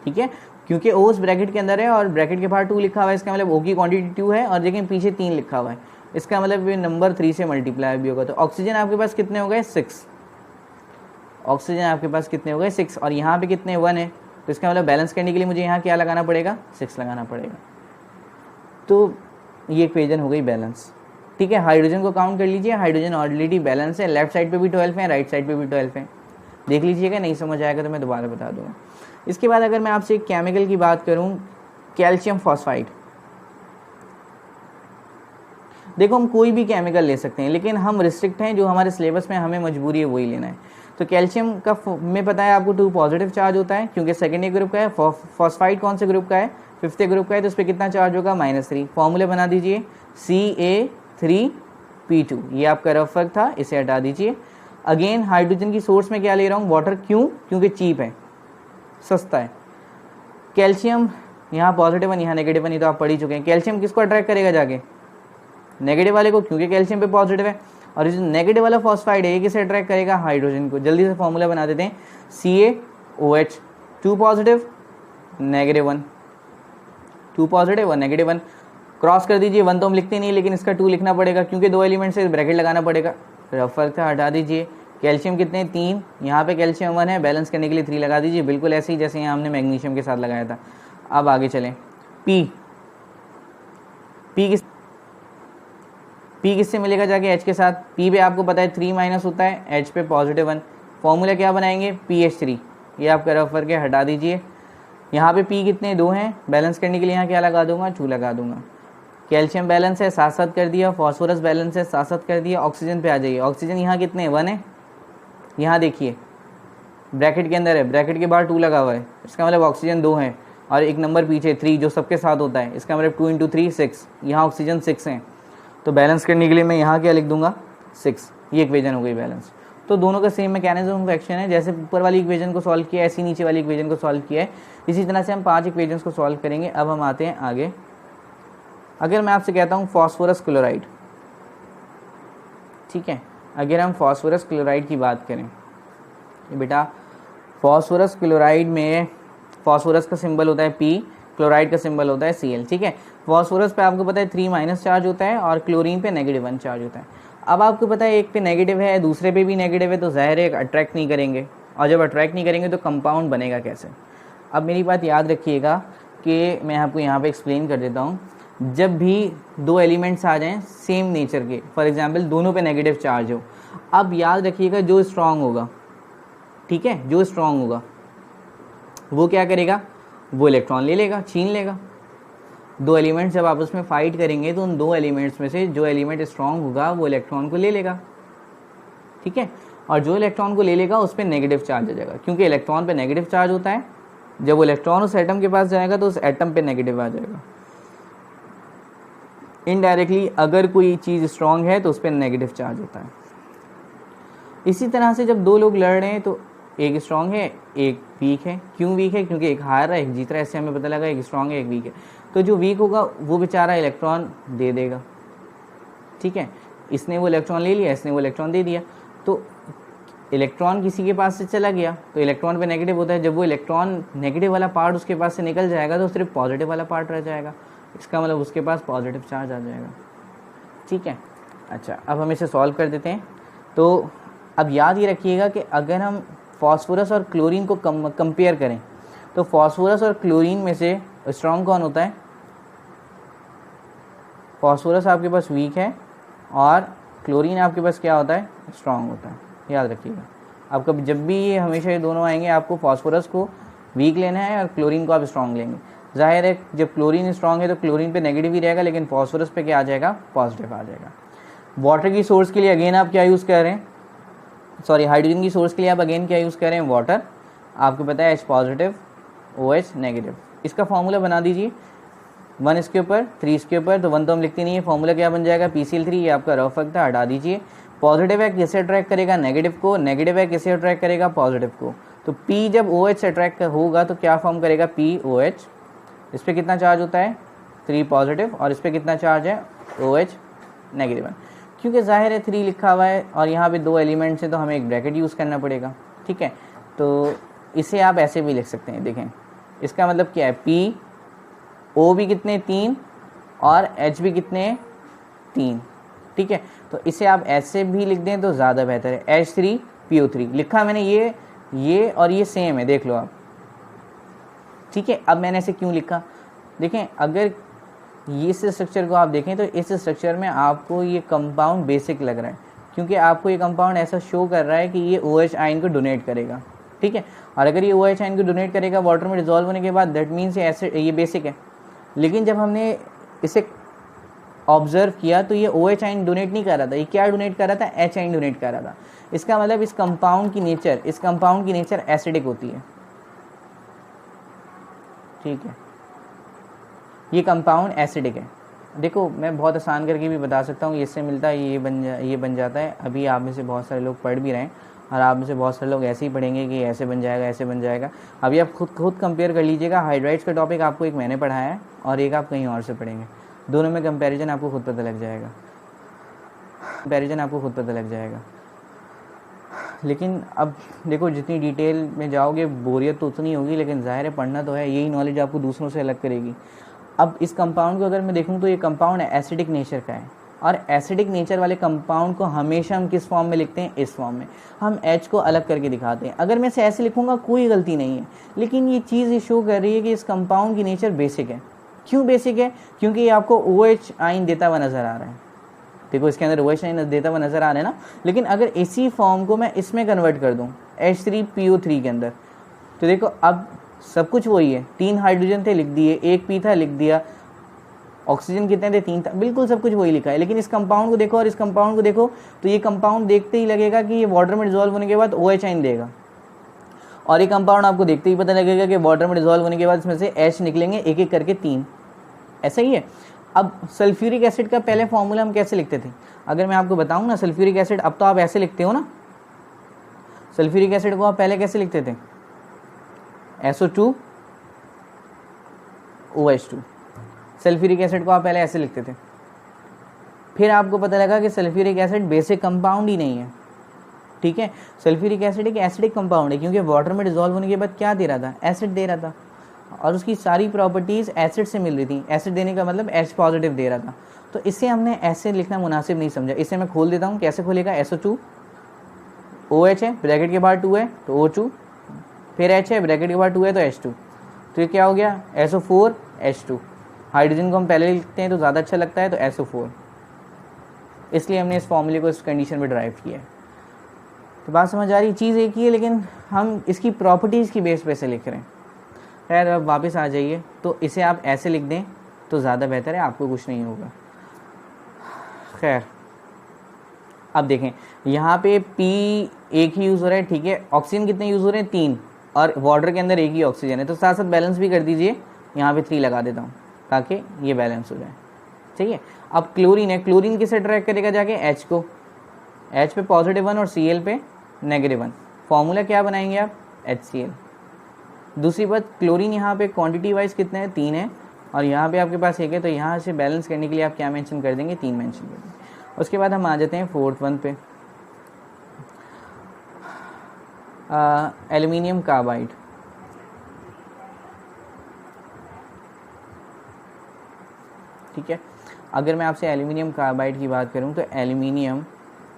ठीक है, क्योंकि O उस ब्रैकेट के अंदर है और ब्रैकेट के बाहर 2 लिखा हुआ है, इसका मतलब O की क्वांटिटी 2 है, और देखें पीछे 3 लिखा हुआ है, इसका मतलब ये नंबर 3 से मल्टीप्लाई भी होगा। तो ऑक्सीजन आपके पास कितने हो गए, 6। ऑक्सीजन आपके पास कितने हो गए, 6, और यहाँ पे कितने, 1 है, तो इसका मतलब बैलेंस करने के लिए मुझे यहाँ क्या लगाना पड़ेगा, 6 लगाना पड़ेगा। तो ये इक्वेशन हो गई बैलेंस, ठीक है। हाइड्रोजन को काउंट कर लीजिए, हाइड्रोजन ऑलरेडी बैलेंस है, लेफ्ट साइड पे भी 12 है, राइट साइड पे भी 12 है, देख लीजिएगा, नहीं समझ आएगा तो मैं दोबारा बता दूँगा। इसके बाद अगर मैं आपसे एक केमिकल की बात करूँ, कैल्शियम फॉस्फाइड। देखो हम कोई भी केमिकल ले सकते हैं, लेकिन हम रिस्ट्रिक्ट हैं, जो हमारे सिलेबस में हमें मजबूरी है वही लेना है। तो कैल्शियम का में पता है आपको 2 पॉजिटिव चार्ज होता है, क्योंकि सेकेंडरी ग्रुप का है। फॉस्फाइड कौन से ग्रुप का है, 5th ग्रुप का है, तो उस पर कितना चार्ज होगा, -3। फॉर्मूले बना दीजिए, Ca3P2, ये आपका रफर था, इसे हटा दीजिए। अगेन हाइड्रोजन की सोर्स में क्या ले रहा हूँ, वाटर, क्यों, क्योंकि चीप है, सस्ता है। कैल्शियम यहाँ +1, यहाँ -1, ये तो आप पढ़ ही चुके हैं। कैल्शियम किसको अट्रैक्ट करेगा, जाके नेगेटिव वाले को, क्योंकि कैल्शियम पे पॉजिटिव है, और ये जो नेगेटिव वाला फॉस्फाइड है ये किसे अट्रैक्ट करेगा, हाइड्रोजन को। जल्दी से फॉर्मूला बना देते हैं, CaOH, 2 पॉजिटिव, -1, 2 पॉजिटिव और -1, क्रॉस कर दीजिए। 1 तो हम लिखते नहीं, लेकिन इसका 2 लिखना पड़ेगा क्योंकि 2 एलिमेंट से ब्रैकेट लगाना पड़ेगा, रफर था, हटा दीजिए। कैल्शियम कितने, 3, यहाँ पे कैल्शियम 1 है, बैलेंस करने के लिए 3 लगा दीजिए, बिल्कुल ऐसे ही जैसे यहाँ हमने मैग्नीशियम के साथ लगाया था। अब आगे चलें, P किससे मिलेगा, जाके H के साथ। P पे आपको पता है 3- होता है, H पे +1। फॉर्मूला क्या बनाएंगे, PH3, ये आपका रफर के हटा दीजिए। यहाँ पे P कितने, 2 हैं, बैलेंस करने के लिए यहाँ क्या लगा दूंगा, 2 लगा दूंगा। कैल्शियम बैलेंस है, साथ साथ कर दिया, फॉस्फोरस बैलेंस है, साथ साथ कर दिया। ऑक्सीजन पे आ जाइए, ऑक्सीजन यहाँ कितने, 1 है, यहाँ देखिए ब्रैकेट के अंदर है, ब्रैकेट के बाहर 2 लगा हुआ है, इसका मतलब ऑक्सीजन 2 है, और एक नंबर पीछे 3 जो सबके साथ होता है, इसका मतलब 2 × 3 6, यहाँ ऑक्सीजन 6 हैं, तो बैलेंस करने के लिए मैं यहाँ क्या लिख दूंगा, 6। ये इक्वेशन हो गई बैलेंस। तो दोनों का सेम मैकेनिज्म ऑफ एक्शन है, जैसे ऊपर वाली इक्वेशन को सॉल्व किया है ऐसी नीचे वाली इक्वेशन को सॉल्व किया है, इसी तरह से हम 5 इक्वेशंस को सॉल्व करेंगे। अब हम आते हैं आगे। अगर मैं आपसे कहता हूँ फॉस्फोरस क्लोराइड, ठीक है, अगर हम फॉस्फोरस क्लोराइड की बात करें, बेटा फॉस्फोरस क्लोराइड में फॉस्फोरस का सिंबल होता है P, क्लोराइड का सिंबल होता है Cl, ठीक है। फॉस्फोरस पे आपको पता है 3- चार्ज होता है और क्लोरीन पे -1 चार्ज होता है। अब आपको पता है एक पे नेगेटिव है, दूसरे पे भी नेगेटिव है, तो ज़ाहिर है अट्रैक्ट नहीं करेंगे, और जब अट्रैक्ट नहीं करेंगे तो कंपाउंड बनेगा कैसे। अब मेरी बात याद रखिएगा कि मैं आपको यहाँ पे एक्सप्लेन कर देता हूँ। जब भी दो एलिमेंट्स आ जाएं सेम नेचर के, फॉर एग्जांपल दोनों पे नेगेटिव चार्ज हो, अब याद रखिएगा जो स्ट्रांग होगा, ठीक है, जो स्ट्रांग होगा वो क्या करेगा, वो इलेक्ट्रॉन ले लेगा, छीन लेगा। दो एलिमेंट्स जब आपस में फाइट करेंगे तो उन दो एलिमेंट्स में से जो एलिमेंट स्ट्रांग होगा वो इलेक्ट्रॉन को ले लेगा, ठीक है, और जो इलेक्ट्रॉन को ले लेगा उस पर नेगेटिव चार्ज आ जाएगा, क्योंकि इलेक्ट्रॉन पे नेगेटिव चार्ज होता है। जब वो इलेक्ट्रॉन उस एटम के पास जाएगा तो उस एटम पे नेगेटिव आ जाएगा। इनडायरेक्टली अगर कोई चीज़ स्ट्रांग है तो उस पर नेगेटिव चार्ज होता है। इसी तरह से जब दो लोग लड़ रहे हैं तो एक स्ट्रांग है एक वीक है। क्यों वीक है, क्योंकि एक हार रहा है एक जीत रहा है, इससे हमें पता लगा एक स्ट्रांग है एक वीक है। तो जो वीक होगा वो बेचारा इलेक्ट्रॉन दे देगा, ठीक है, इसने वो इलेक्ट्रॉन ले लिया, इसने वो इलेक्ट्रॉन दे दिया, तो इलेक्ट्रॉन किसी के पास से चला गया तो इलेक्ट्रॉन पे नेगेटिव होता है। जब वो इलेक्ट्रॉन नेगेटिव वाला पार्ट उसके पास से निकल जाएगा तो सिर्फ पॉजिटिव वाला पार्ट रह जाएगा, इसका मतलब उसके पास पॉजिटिव चार्ज आ जाएगा, ठीक है। अच्छा, अब हम इसे सॉल्व कर देते हैं। तो अब याद ये रखिएगा कि अगर हम फास्फोरस और क्लोरीन को कंपेयर करें तो फास्फोरस और क्लोरीन में से स्ट्रॉन्ग कौन होता है, फास्फोरस आपके पास वीक है और क्लोरीन आपके पास क्या होता है, स्ट्रॉन्ग होता है, याद रखिएगा। आप कभी जब भी ये हमेशा ये दोनों आएंगे आपको फास्फोरस को वीक लेना है और क्लोरीन को आप स्ट्रॉन्ग लेंगे। जाहिर है जब क्लोरीन स्ट्रॉन्ग है तो क्लोरीन पे नेगेटिव ही रहेगा, लेकिन फास्फोरस पे क्या आ जाएगा, पॉजिटिव आ जाएगा। वाटर की सोर्स के लिए अगेन आप क्या यूज़ कर रहे हैं, सॉरी हाइड्रोजन की सोर्स के लिए आप अगेन क्या यूज़ कर रहे हैं, वाटर। आपको पता है H पॉजिटिव OH नेगेटिव। इसका फॉर्मूला बना दीजिए 1 इसके ऊपर 3 इसके ऊपर, तो 1 तो हम लिखते नहीं है, फॉर्मूला क्या बन जाएगा PCl3, ये आपका रफ वर्क था, हटा दीजिए। पॉजिटिव है किसे अट्रैक्ट करेगा, नेगेटिव को, नेगेटिव है किसे अट्रैक्ट करेगा, पॉजिटिव को। तो P जब OH से अट्रैक्ट होगा तो क्या फॉर्म करेगा, POH। इस पर कितना चार्ज होता है 3 पॉजिटिव और इस पर कितना चार्ज है OH नेगेटिव। क्योंकि जाहिर है 3 लिखा हुआ है और यहाँ पे 2 एलिमेंट्स हैं तो हमें एक ब्रैकेट यूज़ करना पड़ेगा, ठीक है। तो इसे आप ऐसे भी लिख सकते हैं, देखें इसका मतलब क्या है, P O भी कितने 3 और H भी कितने 3, ठीक है। तो इसे आप ऐसे भी लिख दें तो ज़्यादा बेहतर है, H3PO3 लिखा मैंने, ये और ये सेम है, देख लो आप, ठीक है। अब मैंने ऐसे क्यों लिखा, देखें अगर ये इस स्ट्रक्चर को आप देखें तो इस स्ट्रक्चर में आपको ये कंपाउंड बेसिक लग रहा है, क्योंकि आपको ये कंपाउंड ऐसा शो कर रहा है कि ये OH आयन को डोनेट करेगा, ठीक है। और अगर ये OH आयन को डोनेट करेगा वाटर में डिजॉल्व होने के बाद, दैट मीन्स ये बेसिक है। लेकिन जब हमने इसे ऑब्जर्व किया तो ये OH आयन डोनेट नहीं कर रहा था, ये क्या डोनेट कर रहा था, H आयन डोनेट कर रहा था। इसका मतलब इस कंपाउंड की नेचर एसिडिक होती है, ठीक है, ये कंपाउंड एसिडिक है। देखो मैं बहुत आसान करके भी बता सकता हूँ, इससे मिलता है ये बन जाता है। अभी आप में से बहुत सारे लोग पढ़ भी रहे हैं और आप में से बहुत सारे लोग ऐसे ही पढ़ेंगे कि ऐसे बन जाएगा ऐसे बन जाएगा। अभी आप खुद कंपेयर कर लीजिएगा, हाइड्राइड्स का टॉपिक आपको एक मैंने पढ़ाया है और एक आप कहीं और से पढ़ेंगे, दोनों में कंपेरिजन आपको खुद पता लग जाएगा। लेकिन अब देखो जितनी डिटेल में जाओगे बोरियत तो उतनी होगी, लेकिन ज़ाहिर है पढ़ना तो है, यही नॉलेज आपको दूसरों से अलग करेगी। अब इस कंपाउंड को अगर मैं देखूं तो ये कंपाउंड एसिडिक नेचर का है, और एसिडिक नेचर वाले कंपाउंड को हमेशा हम किस फॉर्म में लिखते हैं, इस फॉर्म में। हम H को अलग करके दिखाते हैं। अगर मैं इसे ऐसे लिखूंगा कोई गलती नहीं है, लेकिन ये चीज़ ये शो कर रही है कि इस कंपाउंड की नेचर बेसिक है। क्यों बेसिक है, क्योंकि ये आपको OH आयन देता हुआ नज़र आ रहा है। देखो इसके अंदर OH आयन देता हुआ नज़र आ रहा है ना, लेकिन अगर इसी फॉर्म को मैं इसमें कन्वर्ट कर दूँ H3PO3 के अंदर, तो देखो अब सब कुछ वही है। 3 हाइड्रोजन थे लिख दिए, 1 P था लिख दिया, ऑक्सीजन कितने थे 3 था, बिल्कुल सब कुछ वही लिखा है। लेकिन इस कंपाउंड को देखो और इस कंपाउंड को देखो तो ये कंपाउंड देखते ही लगेगा कि ये वाटर में डिजॉल्व होने के बाद OH आयन देगा, और ये कंपाउंड आपको देखते ही पता लगेगा कि वाटर में डिजॉल्व होने के बाद इसमें से H निकलेंगे एक एक करके 3, ऐसा ही है। अब सल्फ्यूरिक एसिड का पहले फॉर्मूला हम कैसे लिखते थे, अगर मैं आपको बताऊं ना, सल्फ्यूरिक एसिड अब तो आप ऐसे लिखते हो ना, सल्फ्यूरिक एसिड को आप पहले कैसे लिखते थे, SO2 OH2। सल्फ्यूरिक एसिड को आप पहले ऐसे लिखते थे, फिर आपको पता लगा कि सल्फ्यूरिक एसिड बेसिक कंपाउंड ही नहीं है, ठीक है। सल्फ्यूरिक एसिड एक एसिडिक कंपाउंड है, क्योंकि वाटर में डिजॉल्व होने के बाद क्या दे रहा था, एसिड दे रहा था। और उसकी सारी प्रॉपर्टीज़ एसिड से मिल रही थी। एसिड देने का मतलब H पॉजिटिव दे रहा था, तो इसे हमने ऐसे लिखना मुनासिब नहीं समझा। इसे मैं खोल देता हूँ, कैसे खोलेगा, SO2 OH है, ब्रैकेट के बाहर 2 है तो O2, फिर H है, ब्रैकेट के बाहर 2 है तो H2, तो ये क्या हो गया SO4 H2। हाइड्रोजन को हम पहले लिखते हैं तो ज़्यादा अच्छा लगता है, तो SO4, इसलिए हमने इस फॉर्मूले को इस कंडीशन में ड्राइव किया है। तो बात समझ आ रही, चीज़ एक ही है लेकिन हम इसकी प्रॉपर्टीज़ की बेस पे से लिख रहे हैं। खैर अब वापस आ जाइए, तो इसे आप ऐसे लिख दें तो ज़्यादा बेहतर है, आपको कुछ नहीं होगा। खैर अब देखें, यहाँ पे P एक ही यूज़ हो रहा है, ठीक है। ऑक्सीजन कितने यूज़ हो रहे हैं, 3, और वाटर के अंदर एक ही ऑक्सीजन है, तो साथ साथ बैलेंस भी कर दीजिए। यहाँ पे 3 लगा देता हूँ ताकि ये बैलेंस हो जाए, ठीक है। अब क्लोरीन है, क्लोरीन किसे अट्रैक्ट करेगा जाके, H को। H पे +1 और Cl पे -1, फॉर्मूला क्या बनाएंगे आप, HCl। दूसरी बात, क्लोरीन यहाँ पे क्वांटिटी वाइज कितने हैं, 3 है, और यहाँ पे आपके पास 1 है, तो यहाँ से बैलेंस करने के लिए आप क्या मेंशन कर देंगे, 3 मेंशन कर देंगे। उसके बाद हम आ जाते हैं 4th वन पे, एल्युमिनियम कार्बाइड। ठीक है, अगर मैं आपसे एल्युमिनियम कार्बाइड की बात करूं तो एल्युमिनियम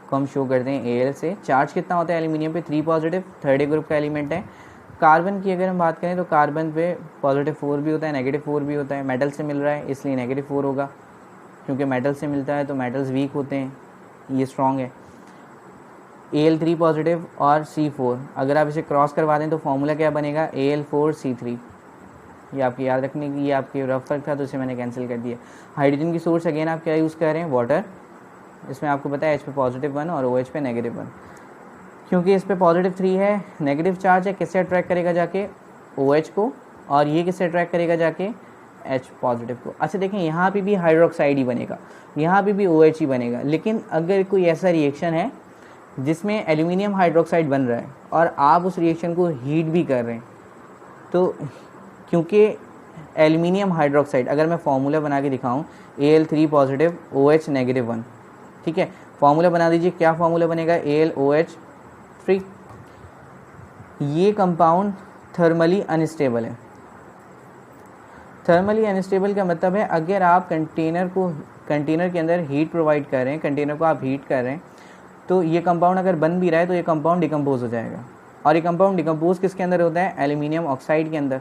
को हम शो करते हैं Al से। चार्ज कितना होता है एल्युमिनियम पे, 3 पॉजिटिव, थर्ड ग्रुप का एलिमेंट है। कार्बन की अगर हम बात करें तो कार्बन पे +4 भी होता है, -4 भी होता है। मेटल से मिल रहा है इसलिए -4 होगा, क्योंकि मेटल से मिलता है तो मेटल्स वीक होते हैं, ये स्ट्रॉन्ग है। Al3 पॉजिटिव और C4, अगर आप इसे क्रॉस करवा दें तो फॉर्मूला क्या बनेगा, Al4C3। ये आपकी याद रखने की, ये आपके रफ वर्क था तो इसे मैंने कैंसिल कर दिया। हाइड्रोजन की सोर्स अगेन आप क्या यूज़ कर रहे हैं, वाटर। इसमें आपको पता है H पे +1 और OH पे -1, क्योंकि इस पे +3 है, नेगेटिव चार्ज है, किससे अट्रैक्ट करेगा जाके, OH को, और ये किससे अट्रैक्ट करेगा जाके, H पॉजिटिव को। अच्छा देखें, यहाँ पे भी हाइड्रोक्साइड ही बनेगा, यहाँ पे भी OH ही बनेगा, लेकिन अगर कोई ऐसा रिएक्शन है जिसमें एल्यूमिनियम हाइड्रोक्साइड बन रहा है और आप उस रिएक्शन को हीट भी कर रहे हैं, तो क्योंकि एल्यूमिनियम हाइड्रोक्साइड, अगर मैं फार्मूला बना के दिखाऊं, Al3 पॉजिटिव OH -1, ठीक है। फार्मूला बना दीजिए, क्या फार्मूला बनेगा, AlOH3। ये कंपाउंड थर्मली अनस्टेबल है। थर्मली अनस्टेबल का मतलब है अगर आप कंटेनर के अंदर हीट प्रोवाइड कर रहे हैं, कंटेनर को आप हीट कर रहे हैं, तो ये कंपाउंड अगर बन भी रहा है तो ये कंपाउंड डिकम्पोज हो जाएगा। और ये कंपाउंड डिकम्पोज किसके अंदर होता है, एल्यूमिनियम ऑक्साइड के अंदर,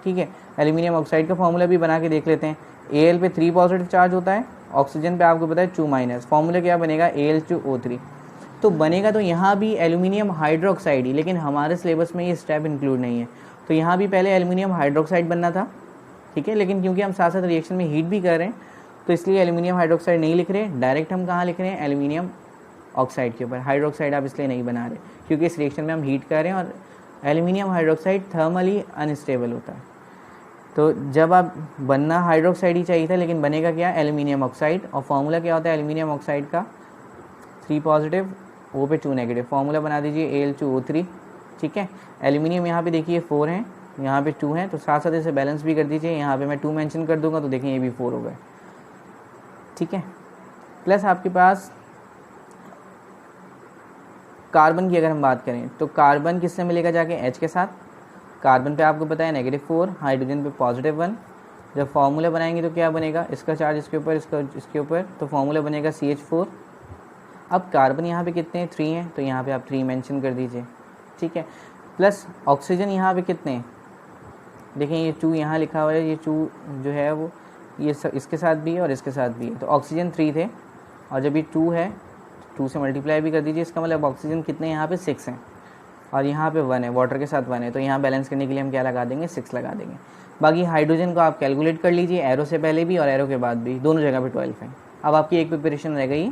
ठीक है। एल्यूमिनियम ऑक्साइड का फॉर्मूला भी बना के देख लेते हैं। Al पे 3 पॉजिटिव चार्ज होता है, ऑक्सीजन पे आपको पता है 2-, फॉर्मूला क्या बनेगा, Al2O3। तो बनेगा तो यहाँ भी एल्यूमिनियम हाइड्रोक्साइड ही, लेकिन हमारे सिलेबस में ये स्टेप इंक्लूड नहीं है, तो यहाँ भी पहले एल्यूमिनियम हाइड्रोक्साइड बनना था, ठीक है। लेकिन क्योंकि हम साथ साथ रिएक्शन में हीट भी कर रहे हैं तो इसलिए एल्यूमिनियम हाइड्रोक्साइड नहीं लिख रहे, डायरेक्ट हम कहाँ लिख रहे हैं, एल्यूमिनियम ऑक्साइड के ऊपर। हाइड्रोक्साइड आप इसलिए नहीं बना रहे क्योंकि इस रिएक्शन में हम हीट कर रहे हैं और एल्यूमिनियम हाइड्रोक्साइड थर्मली अनस्टेबल होता है। तो जब आप बनना हाइड्रोक्साइड ही चाहिए था, लेकिन बनेगा क्या, एल्यूमिनियम ऑक्साइड। और फार्मूला क्या होता है एल्यूमिनियम ऑक्साइड का, 3 पॉजिटिव O पे 2-, फार्मूला बना दीजिए Al2O3, ठीक है। एल्यूमिनियम यहाँ पे देखिए 4 हैं, यहाँ पे 2 हैं, तो साथ साथ इसे बैलेंस भी कर दीजिए। यहाँ पे मैं 2 मेंशन कर दूंगा तो देखिए ये भी 4 हो गए, ठीक है। प्लस आपके पास कार्बन की अगर हम बात करें तो कार्बन किससे मिलेगा जाके, H के साथ। कार्बन पे आपको पता है -4, हाइड्रोजन पे +1। जब फार्मूला बनाएंगे तो क्या बनेगा, इसका चार्ज इसके ऊपर, इसका इसके ऊपर, तो फार्मूला बनेगा CH4। अब कार्बन यहाँ पे कितने हैं, 3 हैं, तो यहाँ पे आप 3 मेंशन कर दीजिए, ठीक है। प्लस ऑक्सीजन यहाँ पे कितने हैं, देखें ये 2 यहाँ लिखा हुआ है, ये 2 जो है वो ये इसके साथ भी है और इसके साथ भी है, तो ऑक्सीजन 3 थे, और जब ये 2 है 2 से मल्टीप्लाई भी कर दीजिए, इसका मतलब ऑक्सीजन कितने यहाँ पे 6 हैं, और यहाँ पे 1 है, वाटर के साथ 1 है, तो यहाँ बैलेंस करने के लिए हम क्या लगा देंगे, 6 लगा देंगे। बाकी हाइड्रोजन को आप कैलकुलेट कर लीजिए, एरो से पहले भी और एरो के बाद भी, दोनों जगह पे 12 है। अब आपकी एक प्रिपरेशन रह गई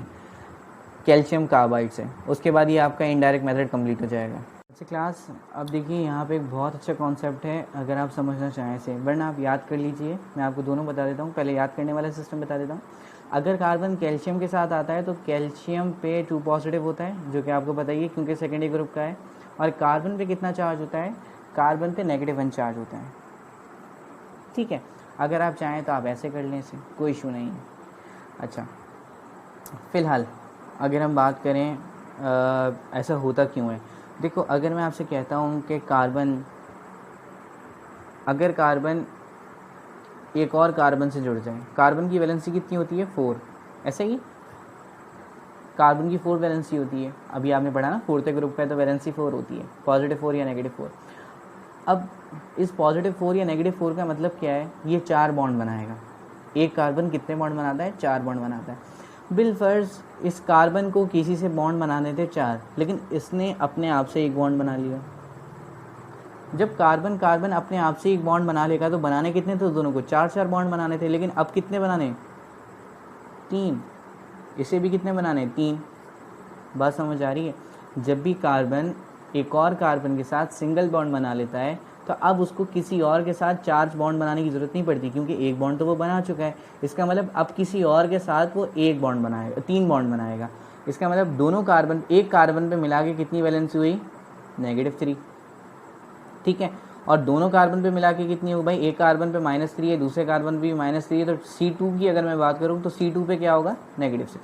कैल्शियम कार्बाइड से, उसके बाद ये आपका इनडायरेक्ट मेथड कंप्लीट हो जाएगा। अच्छा क्लास, अब देखिए यहाँ पे एक बहुत अच्छा कॉन्सेप्ट है, अगर आप समझना चाहें इसे, वरना आप याद कर लीजिए। मैं आपको दोनों बता देता हूँ, पहले याद करने वाला सिस्टम बता देता हूँ। अगर कार्बन कैल्शियम के साथ आता है तो कैल्शियम पे 2 पॉजिटिव होता है, जो कि आपको बताइए क्योंकि सेकेंडरी ग्रुप का है। और कार्बन पे कितना चार्ज होता है, कार्बन पे -1 चार्ज होता है, ठीक है। अगर आप चाहें तो आप ऐसे कर लें, इसे कोई इशू नहीं है। अच्छा, फ़िलहाल अगर हम बात करें ऐसा होता क्यों है, देखो अगर मैं आपसे कहता हूँ कि कार्बन अगर कार्बन एक और कार्बन से जुड़ जाए, कार्बन की वैलेंसी कितनी होती है 4, ऐसे ही कार्बन की 4 वैलेंसी होती है। अभी आपने पढ़ा ना 4th ग्रुप का, तो वैलेंसी 4 होती है, पॉजिटिव 4 या नेगेटिव 4। अब इस पॉजिटिव 4 या नेगेटिव 4 का मतलब क्या है, ये 4 बॉन्ड बनाएगा। एक कार्बन कितने बॉन्ड बनाता है, 4 बॉन्ड बनाता है। बिलफर्ज इस कार्बन को किसी से बॉन्ड बनाने थे 4, लेकिन इसने अपने आप से एक बॉन्ड बना लिया। जब कार्बन कार्बन अपने आप से एक बॉन्ड बना लेगा तो बनाने कितने थे दोनों को, 4 बॉन्ड बनाने थे, लेकिन अब कितने बनाने, 3। इसे भी कितने बनाने, 3। बात समझ आ रही है। जब भी कार्बन एक और कार्बन के साथ सिंगल बॉन्ड बना लेता है तो अब उसको किसी और के साथ 4 बॉन्ड बनाने की ज़रूरत नहीं पड़ती, क्योंकि एक बॉन्ड तो वो बना चुका है। इसका मतलब अब किसी और के साथ वो एक बॉन्ड बनाएगा, 3 बॉन्ड बनाएगा। इसका मतलब दोनों कार्बन, एक कार्बन पे मिला के कितनी वैलेंसी हुई, -3, ठीक है। और दोनों कार्बन पे मिला के कितनी हो भाई, एक कार्बन पे -3 है, दूसरे कार्बन पे भी -3 है, तो C2 की अगर मैं बात करूँ तो C2 पे क्या होगा, -6।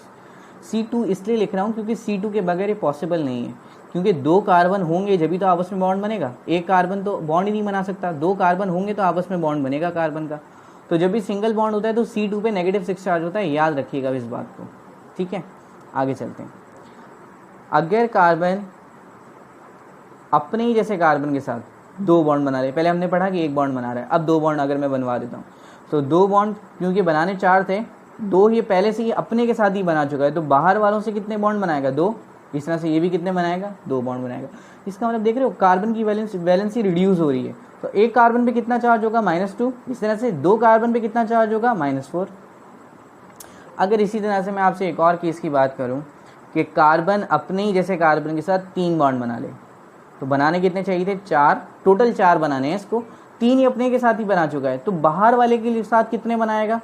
C2 इसलिए लिख रहा हूँ क्योंकि C2 के बगैर ये पॉसिबल नहीं है, क्योंकि 2 कार्बन होंगे जब भी तो आपस में बॉन्ड बनेगा। एक कार्बन तो बॉन्ड ही नहीं बना सकता, 2 कार्बन होंगे तो आपस में बॉन्ड बनेगा कार्बन का। तो जब भी सिंगल बॉन्ड होता है तो C2 पे -6 चार्ज होता है, याद रखिएगा इस बात को, ठीक है। आगे चलते हैं। अगर कार्बन अपने ही जैसे कार्बन के साथ 2 बॉन्ड बना रहे, पहले हमने पढ़ा कि एक बॉन्ड बना रहा है, अब 2 बॉन्ड अगर मैं बनवा देता हूँ तो 2 बॉन्ड, क्योंकि बनाने 4 थे, 2 ये पहले से ही अपने के साथ ही बना चुका है, तो बाहर वालों से कितने बॉन्ड बनाएगा, 2। इस तरह से ये भी कितने बनाएगा, 2 बॉन्ड बनाएगा। इसका मतलब देख रहे हो कार्बन की वैलेंसी रिड्यूस हो रही है, तो एक कार्बन पे कितना चार्ज होगा, -2। इस तरह से 2 कार्बन पे कितना चार्ज होगा, -4। अगर इसी तरह से मैं आपसे एक और केस की बात करूं कि कार्बन अपने ही जैसे कार्बन के साथ 3 बॉन्ड बना ले, तो बनाने कितने चाहिए थे, 4, टोटल 4 बनाने हैं इसको, 3 ही अपने के साथ ही बना चुका है, तो बाहर वाले के साथ कितने बनाएगा,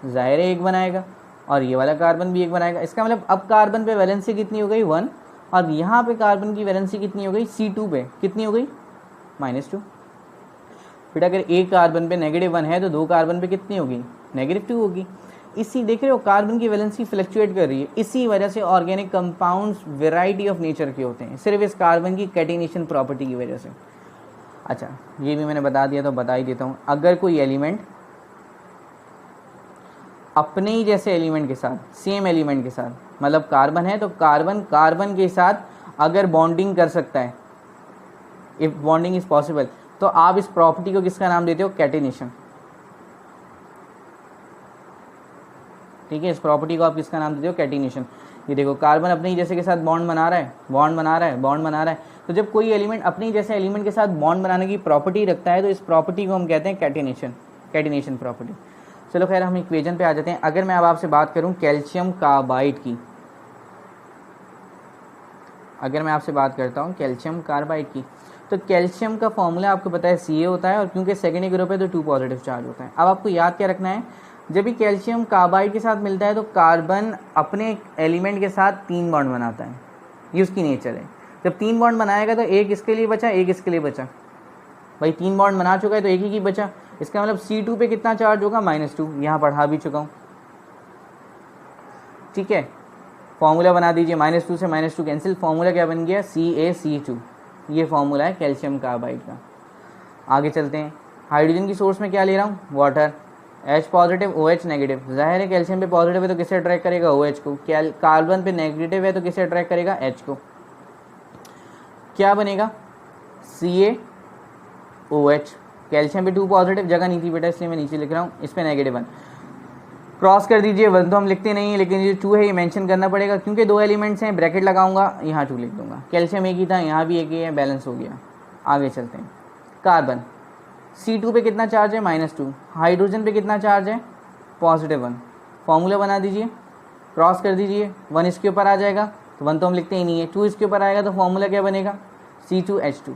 जाहिर है 1 बनाएगा, और ये वाला कार्बन भी 1 बनाएगा। इसका मतलब अब कार्बन पे वैलेंसी कितनी हो गई, 1, और यहाँ पे कार्बन की वैलेंसी कितनी हो गई, C2 पे कितनी हो गई, -2। फिर अगर एक कार्बन पे -1 है तो 2 कार्बन पे कितनी होगी, -2 होगी। इसी देख रहे हो कार्बन की वैलेंसी फ्लक्चुएट कर रही है। इसी वजह से organic compounds variety of nature के होते हैं, सिर्फ इस कार्बन की कैटिनेशन प्रॉपर्टी की वजह से। अच्छा, ये भी मैंने बता दिया तो बता ही देता हूँ। अगर कोई एलिमेंट अपने ही जैसे एलिमेंट के साथ, सेम एलिमेंट के साथ, मतलब कार्बन है तो कार्बन कार्बन के साथ अगर बॉन्डिंग कर सकता है, इफ बॉन्डिंग इज पॉसिबल, तो आप इस प्रॉपर्टी को किसका नाम देते हो, कैटिनेशन, ठीक है। इस प्रॉपर्टी को आप किसका नाम देते हो, कैटिनेशन। ये देखो कार्बन अपने ही जैसे के साथ बॉन्ड बना रहा है, बॉन्ड बना रहा है, बॉन्ड बना रहा है, तो जब कोई एलिमेंट अपने ही जैसे एलिमेंट के साथ बॉन्ड बनाने की प्रॉपर्टी रखता है तो इस प्रॉपर्टी को हम कहते हैं कैटिनेशन, कैटिनेशन प्रॉपर्टी। चलो खैर हम इक्वेशन पे आ जाते हैं। अगर मैं अब आपसे बात करूं कैल्शियम कार्बाइड की, अगर मैं आपसे बात करता हूं कैल्शियम कार्बाइड की, तो कैल्शियम का फॉर्मूला आपको पता है Ca होता है, और क्योंकि सेकेंडरी ग्रुप है तो 2 पॉजिटिव चार्ज होता है। अब आपको याद क्या रखना है, जब भी कैल्शियम कार्बाइड के साथ मिलता है तो कार्बन अपने एलिमेंट के साथ 3 बॉन्ड बनाता है, ये उसकी नेचर है। जब 3 बॉन्ड बनाएगा तो एक इसके लिए बचा, एक इसके लिए बचा, भाई 3 बॉन्ड बना चुका है तो एक ही बचा। इसका मतलब C2 पे कितना चार्ज होगा, -2, यहाँ पढ़ा भी चुका हूँ, ठीक है। फॉर्मूला बना दीजिए, -2 से -2 कैंसिल, फॉर्मूला क्या बन गया, CaC2, ये फॉर्मूला है कैल्शियम कार्बाइड का। आगे चलते हैं। हाइड्रोजन की सोर्स में क्या ले रहा हूँ, water, H positive OH negative. जाहिर है कैल्शियम पे पॉजिटिव है तो किसे अट्रैक्ट करेगा, OH को। कार्बन पे नेगेटिव है तो किसे अट्रैक्ट करेगा, H को। क्या बनेगा, CaOH। कैल्शियम पे 2 पॉजिटिव, जगह नहीं थी बेटा इसलिए मैं नीचे लिख रहा हूँ, इस पे -1 क्रॉस कर दीजिए। 1 तो हम लिखते नहीं है, लेकिन ये 2 है ये मेंशन करना पड़ेगा क्योंकि 2 एलिमेंट्स हैं, ब्रैकेट लगाऊंगा, यहाँ 2 लिख दूंगा। कैल्शियम एक ही था, यहाँ भी एक ही है, बैलेंस हो गया। आगे चलते हैं। कार्बन C2 पे कितना चार्ज है, -2। हाइड्रोजन पे कितना चार्ज है, +1। फॉर्मूला बना दीजिए, क्रॉस कर दीजिए, 1 इसके ऊपर आ जाएगा तो 1 तो हम लिखते ही नहीं है, 2 इसके ऊपर आएगा तो फॉर्मूला क्या बनेगा, C2H2,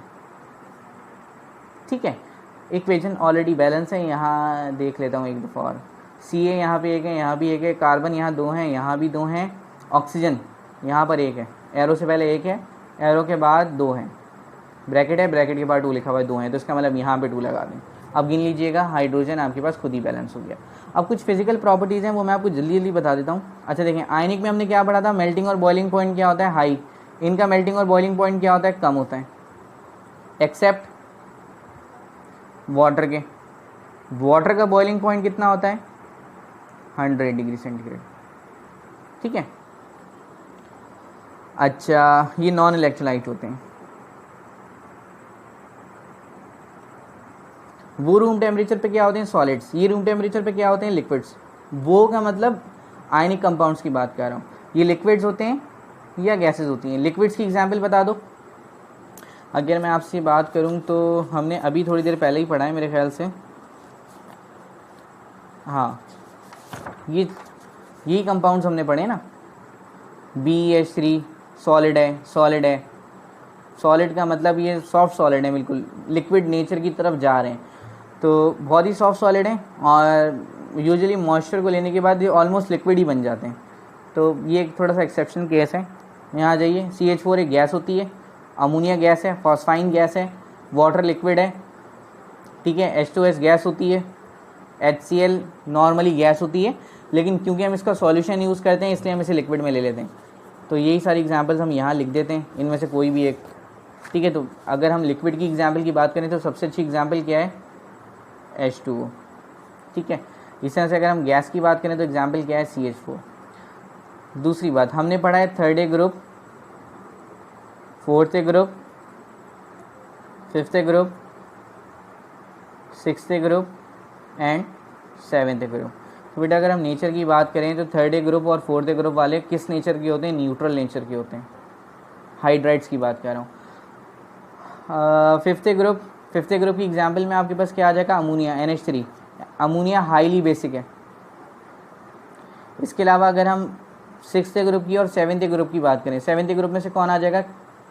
ठीक है। इक्वेशन ऑलरेडी बैलेंस है, यहाँ देख लेता हूँ एक दफ़ा और। Ca यहाँ पे एक है, यहाँ भी एक है, कार्बन यहाँ 2 हैं, यहाँ भी 2 हैं, ऑक्सीजन यहाँ पर 1 है, एरो से पहले 1 है, एरो के बाद 2 हैं, ब्रैकेट है, ब्रैकेट के बाद 2 लिखा हुआ है, 2 हैं, तो इसका मतलब यहाँ पे 2 लगा दें। अब गिन लीजिएगा, हाइड्रोजन आपके पास खुद ही बैलेंस हो गया। अब कुछ फिजिकल प्रॉपर्टीज़ हैं वो मैं आपको जल्दी जल्दी बता देता हूँ। अच्छा देखें, आयनिक में हमने क्या पढ़ा था, मेल्टिंग और बॉइलिंग पॉइंट क्या होता है, हाई। इनका मेल्टिंग और बॉइलिंग पॉइंट क्या होता है, कम होता है, एक्सेप्ट वाटर का बॉइलिंग पॉइंट कितना होता है 100 डिग्री सेंटीग्रेड, ठीक है। अच्छा, ये नॉन इलेक्ट्रोलाइट होते हैं, वो रूम टेम्परेचर पे क्या होते हैं सॉलिड्स, ये रूम टेम्परेचर पे क्या होते हैं लिक्विड्स। वो का मतलब आयनिक कंपाउंड्स की बात कर रहा हूँ, ये लिक्विड्स होते हैं या गैसेस होती हैं। लिक्विड्स की एग्जांपल बता दो। अगर मैं आपसे बात करूँ तो हमने अभी थोड़ी देर पहले ही पढ़ा है मेरे ख्याल से, हाँ ये कंपाउंड्स हमने पढ़े ना, BH3 सॉलिड है, सॉलिड का मतलब ये सॉफ्ट सॉलिड है, बिल्कुल लिक्विड नेचर की तरफ जा रहे हैं, तो बहुत ही सॉफ्ट सॉलिड हैं और यूजुअली मॉइस्चर को लेने के बाद ये ऑलमोस्ट लिक्विड ही बन जाते हैं। तो ये एक थोड़ा सा एक्सेप्शन केस है। यहाँ आ जाइए, CH4 एक गैस होती है, अमोनिया गैस है, फॉस्फाइन गैस है, वाटर लिक्विड है, ठीक है। H2S गैस होती है, HCl नॉर्मली गैस होती है, लेकिन क्योंकि हम इसका सॉल्यूशन यूज़ करते हैं इसलिए हम इसे लिक्विड में ले लेते हैं। तो यही सारी एग्जांपल्स हम यहाँ लिख देते हैं, इनमें से कोई भी एक, ठीक है। तो अगर हम लिक्विड की एग्जांपल की बात करें तो सबसे अच्छी एग्जांपल क्या है H2O, ठीक है। इस तरह से अगर हम गैस की बात करें तो एग्जांपल क्या है CH4। दूसरी बात हमने पढ़ा है 3rd group, 4th group, 5th group, 6th group and 7th group. तो बेटा अगर हम नेचर की बात करें तो 3rd ग्रुप और 4th ग्रुप वाले किस नेचर के होते हैं, न्यूट्रल नेचर के होते हैं, हाइड्राइड्स की बात कर रहा हूँ। 5th ग्रुप की एग्जांपल में आपके पास क्या आ जाएगा, ammonia NH3, ammonia highly basic है। इसके अलावा अगर हम 6th ग्रुप की और 7th ग्रुप की बात करें, 7th ग्रुप में से कौन आ जाएगा,